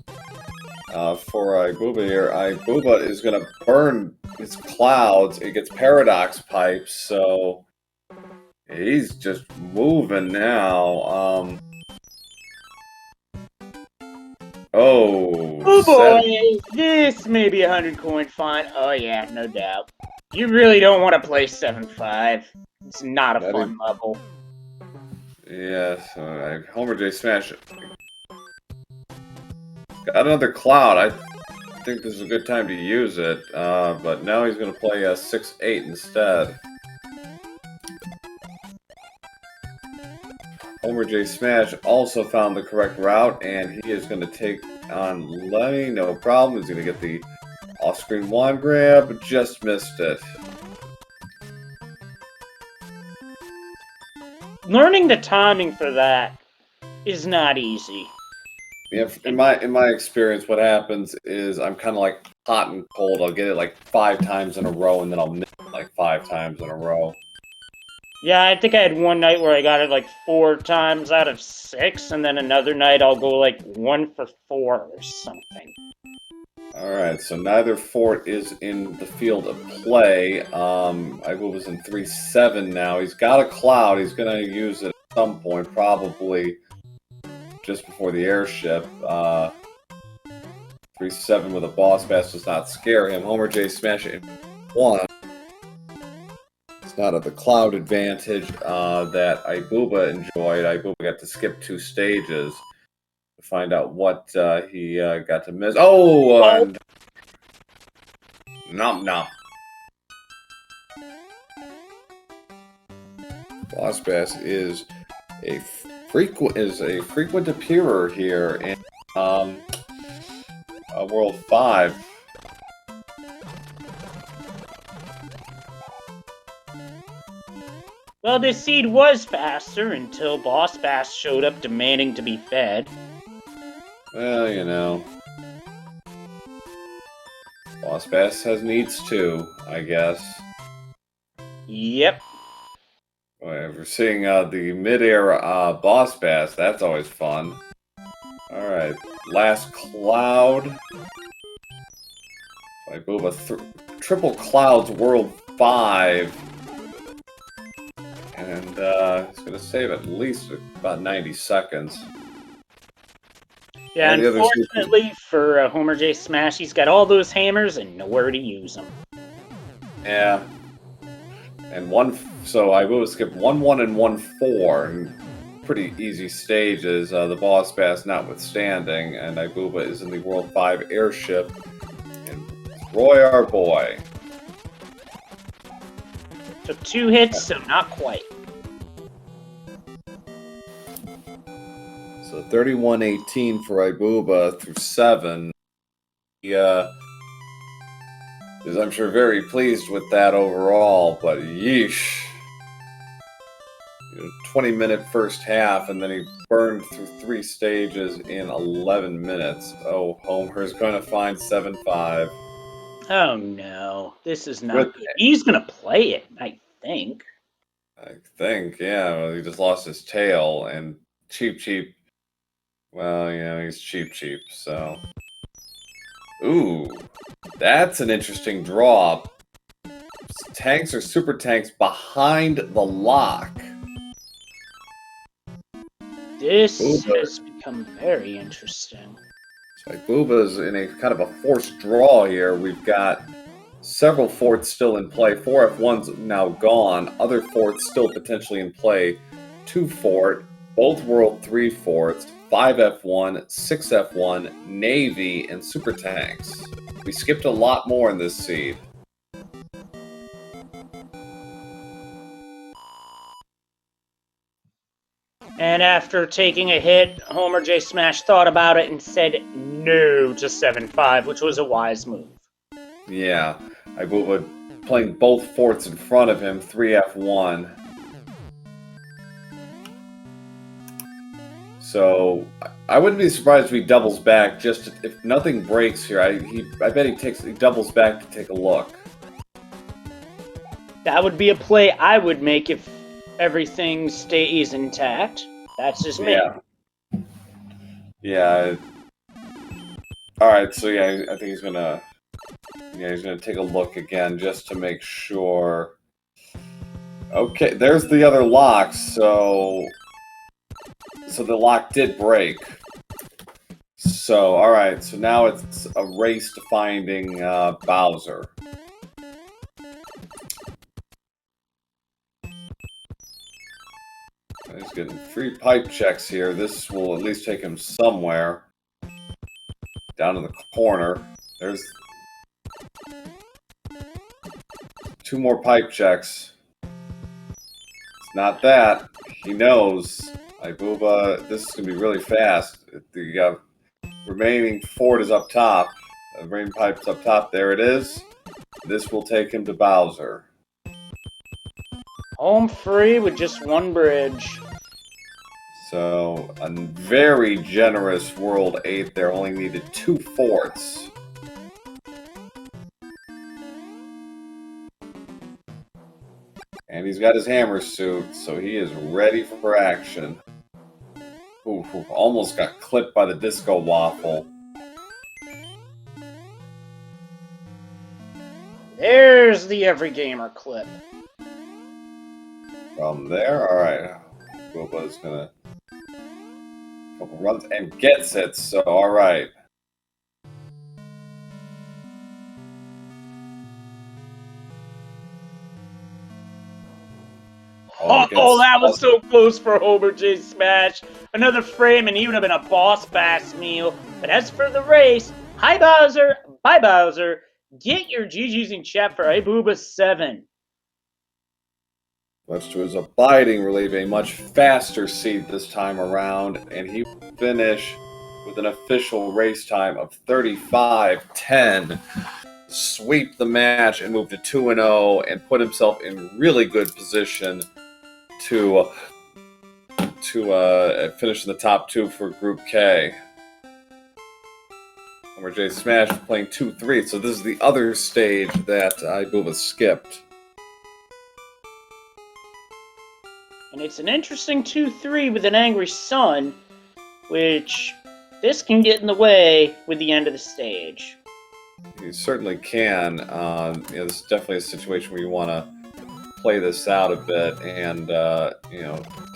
[SPEAKER 1] for ibuba here. Ibuba is going to burn his clouds. It gets paradox pipes, so he's just moving now.
[SPEAKER 2] Oh boy, this may be a 100-coin fine. Oh yeah, no doubt. You really don't want to play 7-5. It's not a fun level.
[SPEAKER 1] Yeah, so homerjsmash got another cloud. I think this is a good time to use it, but now he's going to play 6-8 instead. homerjsmash also found the correct route, and he is going to take on Lemmy, no problem. He's going to get the off-screen wand grab, just missed it.
[SPEAKER 2] Learning the timing for that is not easy.
[SPEAKER 1] Yeah, in my experience, what happens is I'm kind of like hot and cold. I'll get it like 5 times in a row, and then I'll miss it like 5 times in a row.
[SPEAKER 2] Yeah, I think I had one night where I got it like 4 times out of 6, and then another night I'll go like 1 for 4 or something.
[SPEAKER 1] Alright, so neither fort is in the field of play. Ibuba's in 3-7 now. He's got a cloud. He's going to use it at some point, probably just before the airship. 3-7 with a boss bash does not scare him. homerjsmash in 1. It's not at the cloud advantage that ibuba enjoyed. Ibuba got to skip 2 stages to find out what he got to miss. Oh! Nom nom. Boss Bass is a frequent appearer here in World 5.
[SPEAKER 2] Well, this seed was faster until Boss Bass showed up demanding to be fed.
[SPEAKER 1] Well, you know. Boss Bass has needs too, I guess.
[SPEAKER 2] Yep.
[SPEAKER 1] We're seeing the mid-air Boss Bass. That's always fun. Alright, last cloud. Ibuba triple clouds World 5. And it's going to save at least about 90 seconds.
[SPEAKER 2] Yeah, unfortunately for homerjsmash, he's got all those hammers and nowhere to use them.
[SPEAKER 1] Yeah. And so Ibuba skipped 1-1 and 1-4. Pretty easy stages, the boss bass notwithstanding. And Ibuba is in the World 5 airship. And Roy, our boy.
[SPEAKER 2] Took 2 hits, so not quite.
[SPEAKER 1] So 31-18 for Ibuba through 7. He is, I'm sure, very pleased with that overall, but yeesh. 20-minute first half, and then he burned through 3 stages in 11 minutes. Oh, Homer's going to find 7-5.
[SPEAKER 2] Oh no, this is not good. He's going to play it, I think.
[SPEAKER 1] I think, yeah. Well, he just lost his tail, and Cheap, well, you know, he's cheap, so. Ooh, that's an interesting draw. Tanks or super tanks behind the lock.
[SPEAKER 2] This has become very interesting.
[SPEAKER 1] So Ibuba's in a kind of a forced draw here. We've got several forts still in play. 4 F1's now gone. Other forts still potentially in play. 2 fort. both World 3 forts, 5 F1, 6 F1, Navy, and Super Tanks. We skipped a lot more in this seed.
[SPEAKER 2] And after taking a hit, homerjsmash thought about it and said no to 7-5, which was a wise move.
[SPEAKER 1] Yeah, ibuba playing both forts in front of him, 3 F1. So I wouldn't be surprised if he doubles back. Just if nothing breaks here, I bet he doubles back to take a look.
[SPEAKER 2] That would be a play I would make if everything stays intact. That's just me.
[SPEAKER 1] Yeah. All right. So yeah, I think he's gonna take a look again just to make sure. Okay, there's the other lock. So the lock did break. So, all right. So now it's a race to finding Bowser. He's getting free pipe checks here. This will at least take him somewhere. Down in the corner. There's 2 more pipe checks. It's not that. He knows. ibuba, this is going to be really fast. The remaining fort is up top. The remaining pipe's up top. There it is. This will take him to Bowser.
[SPEAKER 2] Home free with just 1 bridge.
[SPEAKER 1] So, a very generous World 8 there. Only needed 2 forts. And he's got his hammer suit, so he is ready for action. Ooh, almost got clipped by the disco waffle.
[SPEAKER 2] There's the Every Gamer clip.
[SPEAKER 1] From there, alright. Boba's gonna... couple runs and gets it, so alright.
[SPEAKER 2] Oh, that was so close for homerjsmash. Another frame and he would have been a boss bass meal. But as for the race, hi Bowser, bye Bowser. Get your GG's in chat for ibuba7.
[SPEAKER 1] Much to his abiding relief, a much faster seed this time around, and he will finish with an official race time of 35:10. Sweep the match and move to 2-0 and put himself in really good position to finish in the top 2 for Group K. homerjsmash playing 2-3, so this is the other stage that ibuba skipped.
[SPEAKER 2] And it's an interesting 2-3 with an angry sun, which this can get in the way with the end of the stage.
[SPEAKER 1] You certainly can. This is definitely a situation where you want to play this out a bit and,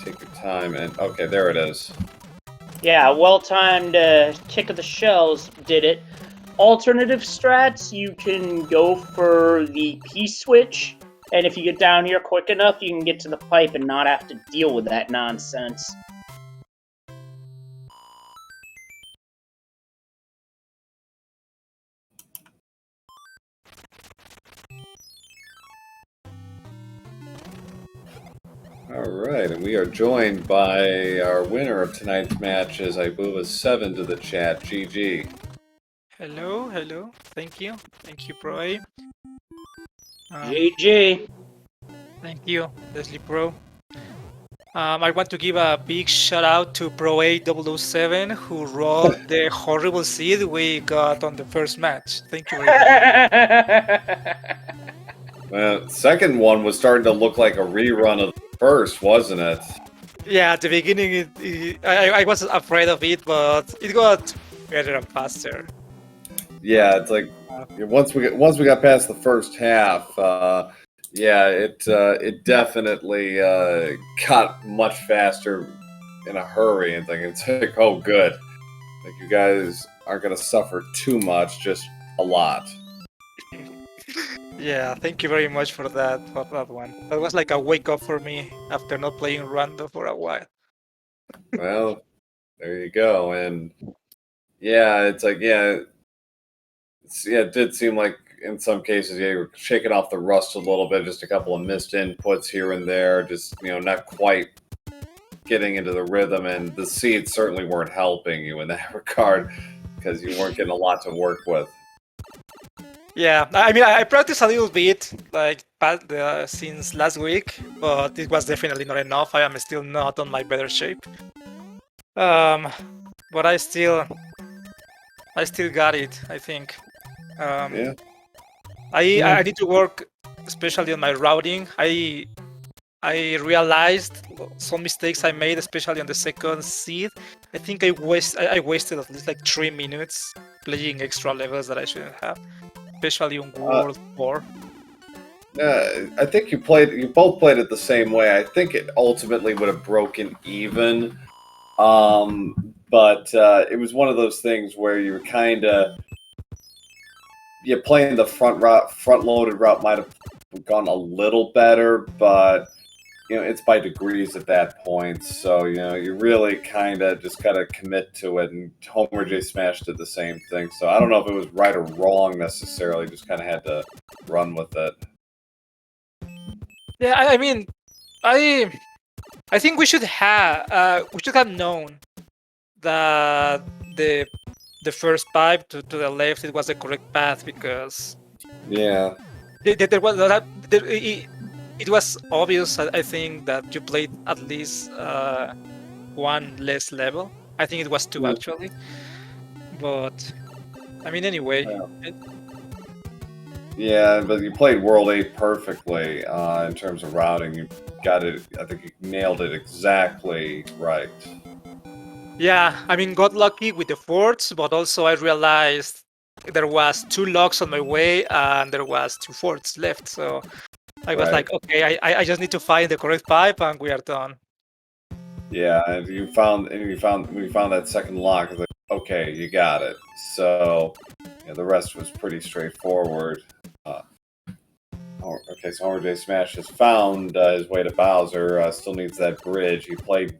[SPEAKER 1] take your time. And okay, there it is.
[SPEAKER 2] Yeah, well-timed kick of the shells did it. Alternative strats, you can go for the P-switch, and if you get down here quick enough, you can get to the pipe and not have to deal with that nonsense.
[SPEAKER 1] Alright, and we are joined by our winner of tonight's match is ibuba7 to the chat. GG.
[SPEAKER 3] Hello. Thank you, Pro.
[SPEAKER 2] GG.
[SPEAKER 3] Thank you, Leslie Pro. I want to give a big shout out to Pro-A007 who wrote the horrible seed we got on the first match. Thank you very much.
[SPEAKER 1] Second one was starting to look like a rerun of the first, wasn't it?
[SPEAKER 3] Yeah, at the beginning I was afraid of it, but it got better and faster.
[SPEAKER 1] Yeah, it's like once we got past the first half, it definitely got much faster in a hurry, and it's like, oh, good. Like, you guys aren't gonna suffer too much, just a lot.
[SPEAKER 3] Yeah, thank you very much for that one. That was like a wake up for me after not playing random for a while.
[SPEAKER 1] Well, there you go. And yeah, it's like it did seem like in some cases, you were shaking off the rust a little bit, just a couple of missed inputs here and there, just not quite getting into the rhythm, and the seeds certainly weren't helping you in that regard because you weren't getting a lot to work with.
[SPEAKER 3] Yeah, I mean, I practiced a little bit, like, since last week, but it was definitely not enough. I am still not on my better shape. But I still got it, I think.
[SPEAKER 1] Yeah.
[SPEAKER 3] I need to work, especially on my routing. I realized some mistakes I made, especially on the second seed. I think I wasted at least like 3 minutes playing extra levels that I shouldn't have, especially on World 4.
[SPEAKER 1] I think you both played it the same way. I think it ultimately would have broken even. But it was one of those things where you were kind of playing the front loaded route might have gone a little better, but it's by degrees at that point. So you really kind of just gotta commit to it. And homerjsmash did the same thing. So I don't know if it was right or wrong necessarily. Just kind of had to run with it.
[SPEAKER 3] Yeah, I mean, I think we should have known that the first pipe to the left, it was the correct path, because
[SPEAKER 1] Yeah.
[SPEAKER 3] there was it was obvious. I think that you played at least one less level. I think it was 2 actually, but I mean, anyway.
[SPEAKER 1] Yeah, but you played World 8 perfectly in terms of routing. You got it. I think you nailed it exactly right.
[SPEAKER 3] Yeah, I mean, got lucky with the forts, but also I realized there was 2 locks on my way and there was 2 forts left. So I was like, okay, I just need to find the correct pipe and we are done.
[SPEAKER 1] Yeah, and when you found that second lock, it's like, okay, you got it. So the rest was pretty straightforward. Okay, so homerjsmash has found his way to Bowser. Still needs that bridge. He played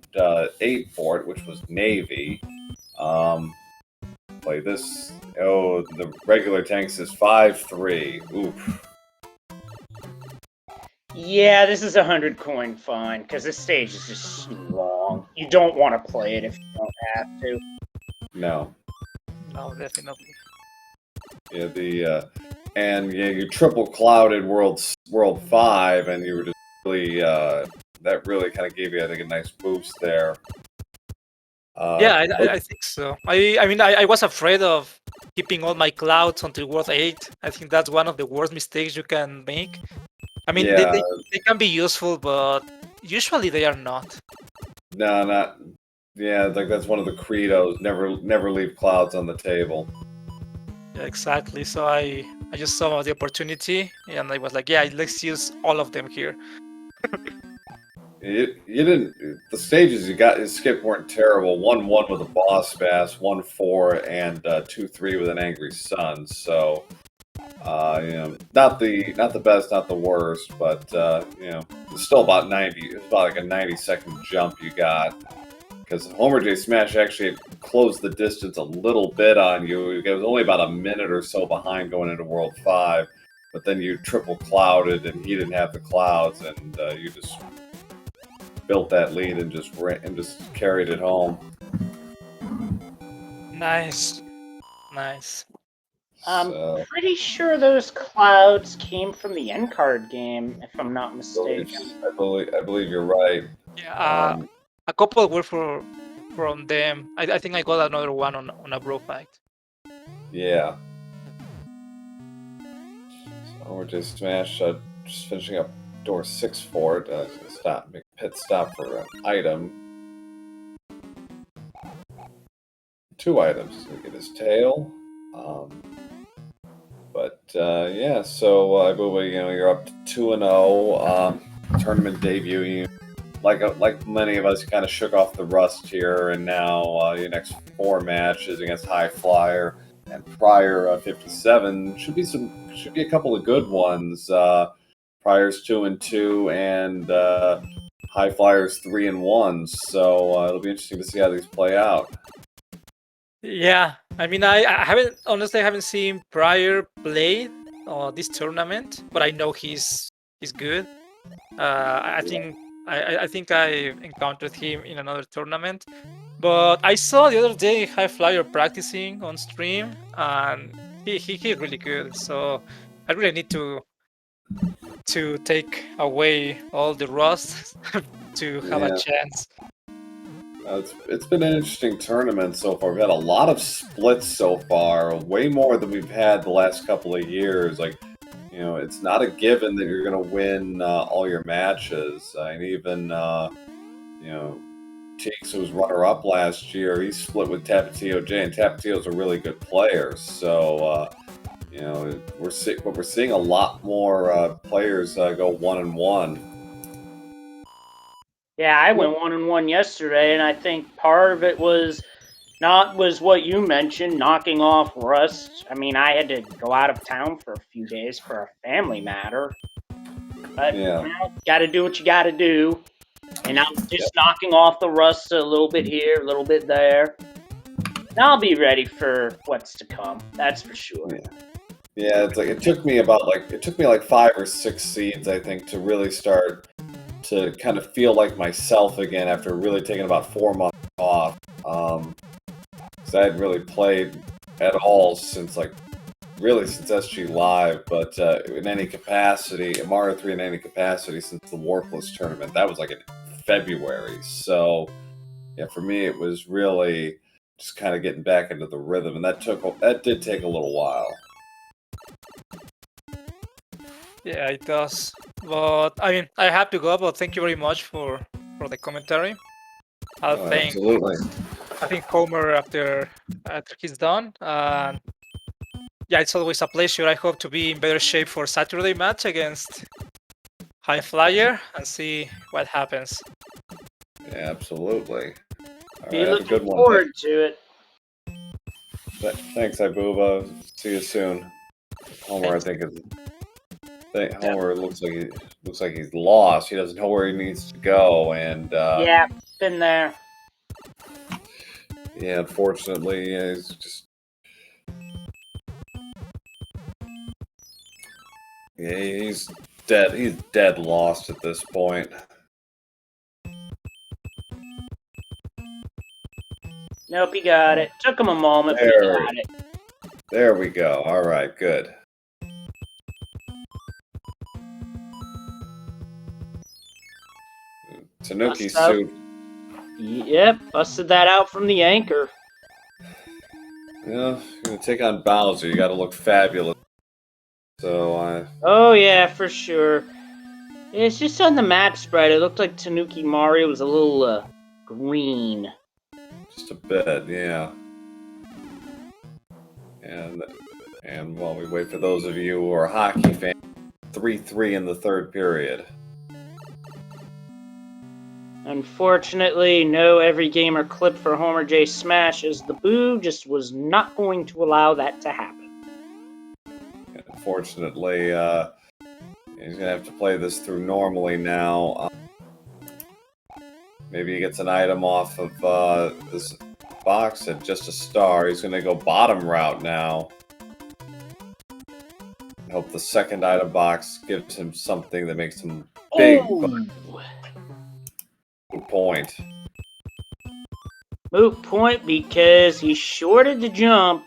[SPEAKER 1] 8 for it, which was Navy. Play this. Oh, the regular tanks is 5-3. Oof.
[SPEAKER 2] Yeah, this is 100 coin fine, because this stage is just long. You don't want to play it if you don't have to.
[SPEAKER 1] No,
[SPEAKER 3] definitely.
[SPEAKER 1] Yeah, you triple clouded World 5, and you were just really that really kind of gave you, I think, a nice boost there.
[SPEAKER 3] Yeah, I think so. I mean, I was afraid of keeping all my clouds until World 8. I think that's one of the worst mistakes you can make. I mean,
[SPEAKER 1] yeah,
[SPEAKER 3] they can be useful, but usually they are not.
[SPEAKER 1] No, not. Yeah, like that's one of the credos. Never leave clouds on the table.
[SPEAKER 3] Yeah, exactly. So I just saw the opportunity, and I was like, yeah, let's use all of them here.
[SPEAKER 1] You didn't. The stages you skipped weren't terrible. 1-1 with a boss bass, 1-4, and 2-3 with an angry sun. So, not the best, not the worst, but it's still about 90. It's about like a 90-second jump you got. Because homerjsmash actually closed the distance a little bit on you. It was only about a minute or so behind going into World 5, but then you triple clouded, and he didn't have the clouds, and you just built that lead and just carried it home.
[SPEAKER 3] Nice.
[SPEAKER 2] I'm pretty sure those clouds came from the end card game, if I'm not mistaken.
[SPEAKER 1] I believe you're right.
[SPEAKER 3] Yeah, a couple were from them. I think I got another one on a bro fight.
[SPEAKER 1] Yeah. So homerjsmash, just finishing up door 6 for it. Make a pit stop for an item. 2 items. He's gonna get his tail. Yeah. So ibuba, you're up to 2-0. Tournament debut. Like many of us, you kind of shook off the rust here, and now your next 4 matches against High Flyer and Prior 57 should be a couple of good ones. Prior's 2-2, and High Flyers 3-1, so it'll be interesting to see how these play out.
[SPEAKER 3] Yeah, I mean, I haven't honestly I haven't seen Pryor play this tournament, but I know he's good. I think I think I encountered him in another tournament, but I saw the other day High Flyer practicing on stream, and he's really good. So I really need to take away all the rust to have a
[SPEAKER 1] Yeah.
[SPEAKER 3] chance.
[SPEAKER 1] It's been an interesting tournament so far. We've had a lot of splits so far, way more than we've had the last couple of years. Like, you know, it's not a given that you're going to win all your matches. And even, you know, Cheeks, who was runner-up last year, he split with Tapatio J, and Tapatio's a really good player. So, you know, we're seeing a lot more players go 1-1.
[SPEAKER 2] Yeah, I went 1-1 yesterday, and I think part of it was what you mentioned, knocking off rust. I mean, I had to go out of town for a few days for a family matter. But
[SPEAKER 1] Yeah.
[SPEAKER 2] you know, gotta do what you gotta do. And I'm just knocking off the rust a little bit here, a little bit there. And I'll be ready for what's to come. That's for sure.
[SPEAKER 1] Yeah, it's like it took me like 5 or 6 seeds, I think, to really start to kind of feel like myself again after really taking about 4 months off. Because I hadn't really played at all since SG Live, but in any capacity, Mario 3 in any capacity since the Warpless tournament. That was like in February. So yeah, for me it was really just kind of getting back into the rhythm, and that did take a little while.
[SPEAKER 3] Yeah, it does. But I mean, I have to go. But thank you very much for the commentary.
[SPEAKER 1] Absolutely.
[SPEAKER 3] I think Homer after he's done. Yeah, it's always a pleasure. I hope to be in better shape for Saturday match against High Flyer and see what happens.
[SPEAKER 1] Yeah, absolutely. All
[SPEAKER 2] Be
[SPEAKER 1] right, have a
[SPEAKER 2] looking
[SPEAKER 1] good one.
[SPEAKER 2] forward to it.
[SPEAKER 1] Thanks, Ibuba. See you soon. Homer, Homer looks like he's lost. He doesn't know where he needs to go, and
[SPEAKER 2] Yeah, been there.
[SPEAKER 1] yeah, unfortunately, he's just he's dead. He's dead lost at this point.
[SPEAKER 2] Nope, he got it. Took him a moment, but he got it.
[SPEAKER 1] There we go. All right, good. Tanuki suit.
[SPEAKER 2] Yep, busted that out from the anchor.
[SPEAKER 1] Yeah, you're gonna take on Bowser. You got to look fabulous. So
[SPEAKER 2] Oh yeah, for sure. It's just on the map sprite. It looked like Tanuki Mario was a little green.
[SPEAKER 1] Just a bit, yeah. And while we wait for those of you who are hockey fans, 3-3 in the third period.
[SPEAKER 2] Unfortunately, no every gamer clip for homerjsmash, as the boo just was not going to allow that to happen.
[SPEAKER 1] Unfortunately, he's gonna have to play this through normally now. Maybe he gets an item off of this box at just a star. He's gonna go bottom route now. I hope the second item box gives him something that makes him big. Moot point.
[SPEAKER 2] Moot point because he shorted the jump,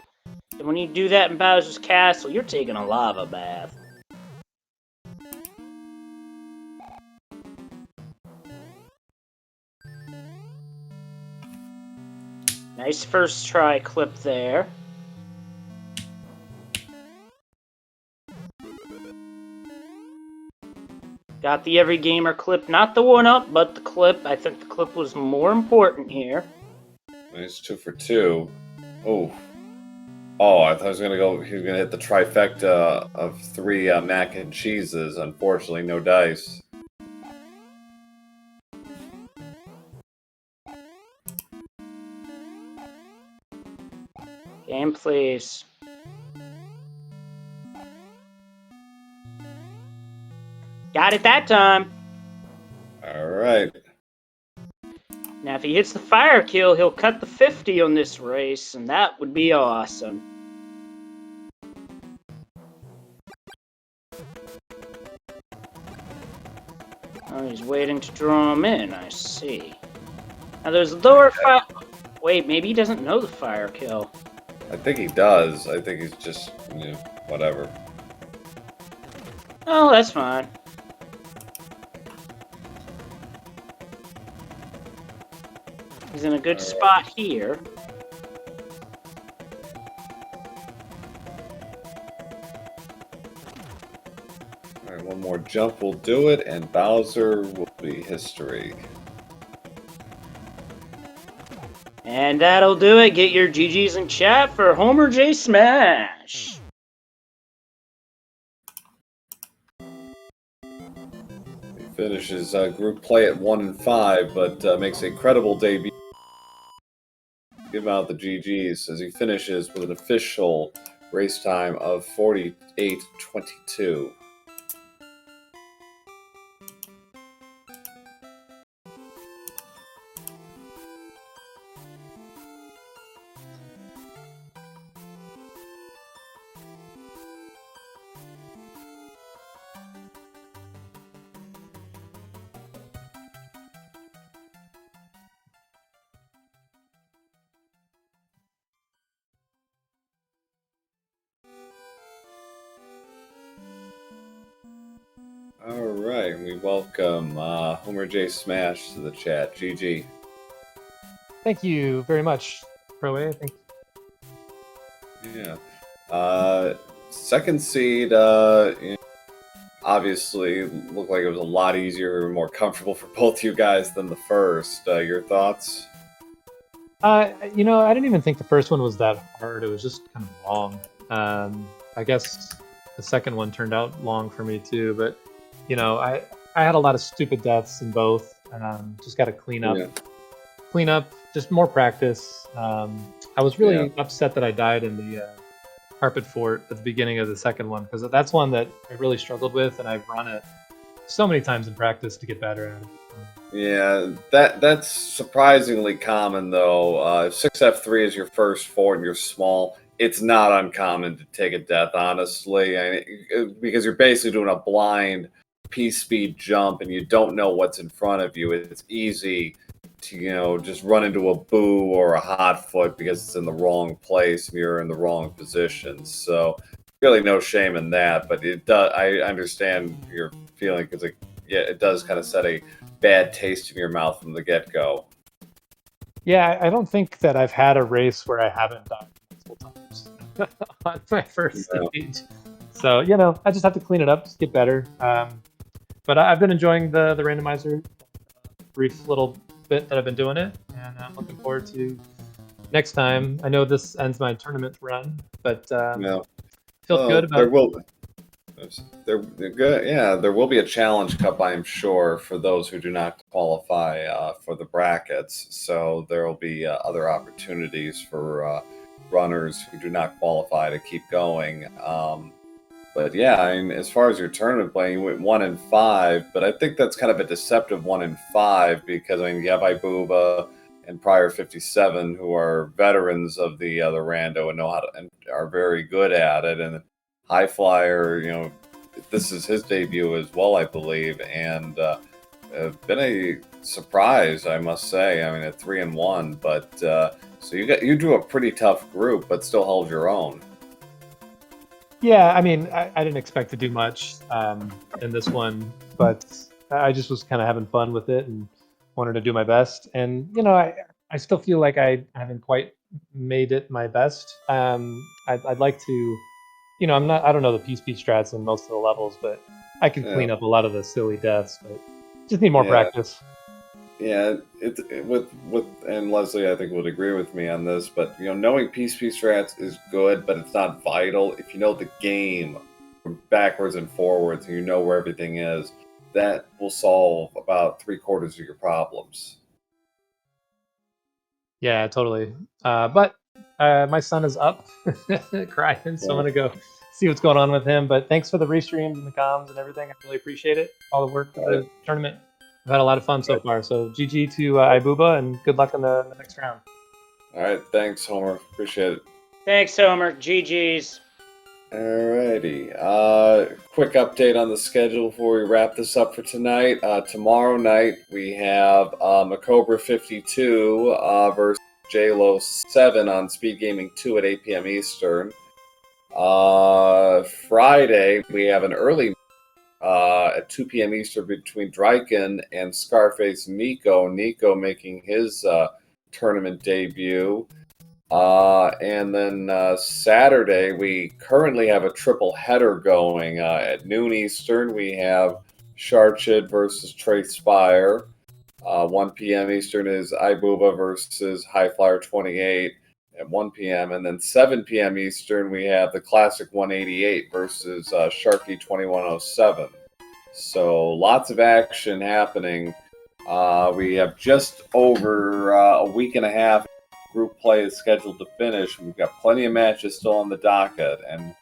[SPEAKER 2] and when you do that in Bowser's Castle, you're taking a lava bath. Nice first try clip there. Got the every gamer clip, not the one up, but the clip. I think the clip was more important here.
[SPEAKER 1] Nice 2 for 2. Oh, I thought he was gonna hit the trifecta of 3 mac and cheeses. Unfortunately, no dice.
[SPEAKER 2] Game, please. Got it that time.
[SPEAKER 1] All right.
[SPEAKER 2] Now, if he hits the fire kill, he'll cut the 50 on this race, and that would be awesome. Oh, he's waiting to draw him in, I see. Now, there's lower fire... Wait, maybe he doesn't know the fire kill.
[SPEAKER 1] I think he does. I think he's just, whatever.
[SPEAKER 2] Oh, that's fine. He's in a good spot here.
[SPEAKER 1] All right, one more jump will do it, and Bowser will be history.
[SPEAKER 2] And that'll do it. Get your GGs in chat for homerjsmash.
[SPEAKER 1] He finishes group play at 1-5, but makes a credible debut. Give out the GGs as he finishes with an official race time of 48:22. All right, we welcome homerjsmash to the chat. GG.
[SPEAKER 4] Thank you very much, Pro A. Thank you.
[SPEAKER 1] Yeah. Second seed, obviously looked like it was a lot easier and more comfortable for both you guys than the first. Your thoughts?
[SPEAKER 4] I didn't even think the first one was that hard. It was just kind of long. I guess the second one turned out long for me too, but I had a lot of stupid deaths in both. Just got to clean up, just more practice. I was really upset that I died in the carpet fort at the beginning of the second one, because that's one that I really struggled with, and I've run it so many times in practice to get better at it.
[SPEAKER 1] Yeah, that's surprisingly common though. If 6F3 is your first fort and you're small, it's not uncommon to take a death, honestly, because you're basically doing a blind P-speed jump and you don't know what's in front of you. It's easy to just run into a boo or a hot foot because it's in the wrong place and you're in the wrong position. So really no shame in that, but it does. I understand your feeling, because it does kind of set a bad taste in your mouth from the get-go.
[SPEAKER 4] Yeah, I don't think that I've had a race where I haven't died multiple times on my first stage. So I just have to clean it up, just get better. But I've been enjoying the randomizer, brief little bit that I've been doing it, and I'm looking forward to next time. I know this ends my tournament run, but feel good about
[SPEAKER 1] there will be a challenge cup, I am sure, for those who do not qualify for the brackets. So there will be other opportunities for runners who do not qualify to keep going. But yeah, as far as your tournament playing, you went 1-5, but I think that's kind of a deceptive 1-5, because you have Ibuba and Prior 57 who are veterans of the rando and know how to, and are very good at it. And High Flyer, this is his debut as well, I believe, and been a surprise, I must say. At 3-1, but so you drew a pretty tough group, but still held your own.
[SPEAKER 4] Yeah, I didn't expect to do much in this one, but I just was kind of having fun with it and wanted to do my best. And I still feel like I haven't quite made it my best. I'd like to, I don't know the P-speed strats in most of the levels, but I can clean up a lot of the silly deaths, but just need more practice. Yeah,
[SPEAKER 1] and Leslie, I think, would agree with me on this, but knowing P-speed strats is good, but it's not vital. If you know the game backwards and forwards, and you know where everything is, that will solve about 3/4 of your problems.
[SPEAKER 4] Yeah, totally. But my son is up crying, so I'm gonna go see what's going on with him. But thanks for the restreams and the comms and everything. I really appreciate it. All the work for the tournament. I've had a lot of fun so far. So GG to ibuba, and good luck in the next round.
[SPEAKER 1] All right, thanks, Homer. Appreciate it.
[SPEAKER 2] Thanks, Homer. GG's.
[SPEAKER 1] Alrighty. Quick update on the schedule before we wrap this up for tonight. Tomorrow night we have Macobra 52 versus JLo7 on SpeedGaming 2 at 8 p.m. Eastern. Friday we have an early at 2 p.m. Eastern between Dryken and Scarface Nico. Nico making his tournament debut. And then Saturday, we currently have a triple header going. At noon Eastern, we have Sharchid versus Trace Spire. 1 p.m. Eastern is ibuba versus High Flyer 28 at 1 p.m. And then 7 p.m. Eastern, we have the Classic 188 versus Sharky 2107. So lots of action happening. We have just over a week and a half. Group play is scheduled to finish. We've got plenty of matches still on the docket, and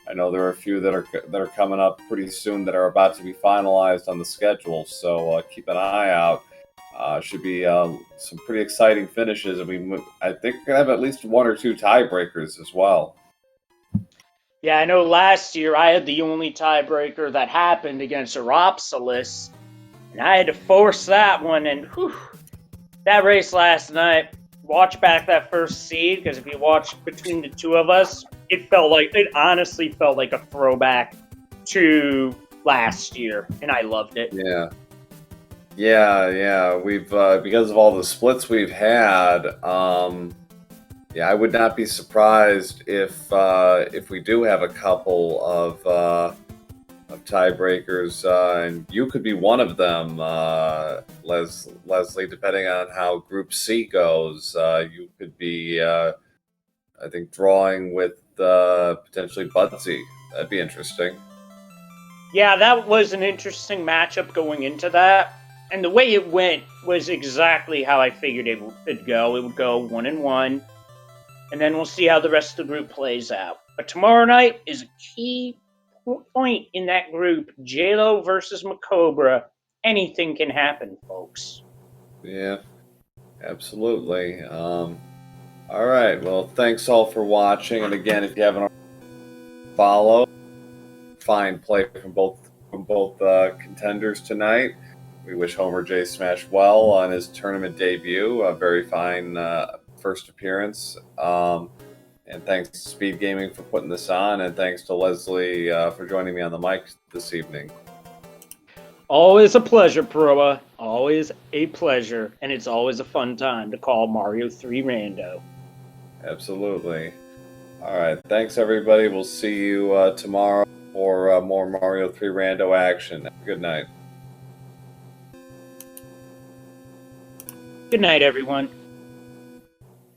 [SPEAKER 1] I know there are a few that are coming up pretty soon that are about to be finalized on the schedule. So keep an eye out. Should be some pretty exciting finishes, and I think we're gonna have at least 1 or 2 tiebreakers as well.
[SPEAKER 2] Yeah, I know last year I had the only tiebreaker that happened against Aropsalis, and I had to force that one, and whew, that race last night, watch back that first seed, because if you watch between the two of us, it honestly felt like a throwback to last year, and I loved it.
[SPEAKER 1] Yeah. We've because of all the splits we've had, I would not be surprised if we do have a couple of tiebreakers, and you could be one of them, Leslie. Depending on how Group C goes, you could be, I think, drawing with potentially Budsy. That'd be interesting.
[SPEAKER 2] Yeah, that was an interesting matchup going into that. And the way it went was exactly how I figured it would go. It would go 1-1, and then we'll see how the rest of the group plays out. But tomorrow night is a key point in that group. JLo versus Macobra. Anything can happen, folks.
[SPEAKER 1] Yeah, absolutely. All right. Well, thanks all for watching. And again, if you haven't follow, fine play from both contenders tonight. We wish homerjsmash well on his tournament debut. A very fine first appearance. And thanks to SpeedGaming for putting this on, and thanks to Leslie for joining me on the mic this evening.
[SPEAKER 2] Always a pleasure, Proa. Always a pleasure, and it's always a fun time to call Mario 3 Rando.
[SPEAKER 1] Absolutely. All right. Thanks, everybody. We'll see you tomorrow for more Mario 3 Rando action. Have a good night.
[SPEAKER 2] Good night, everyone.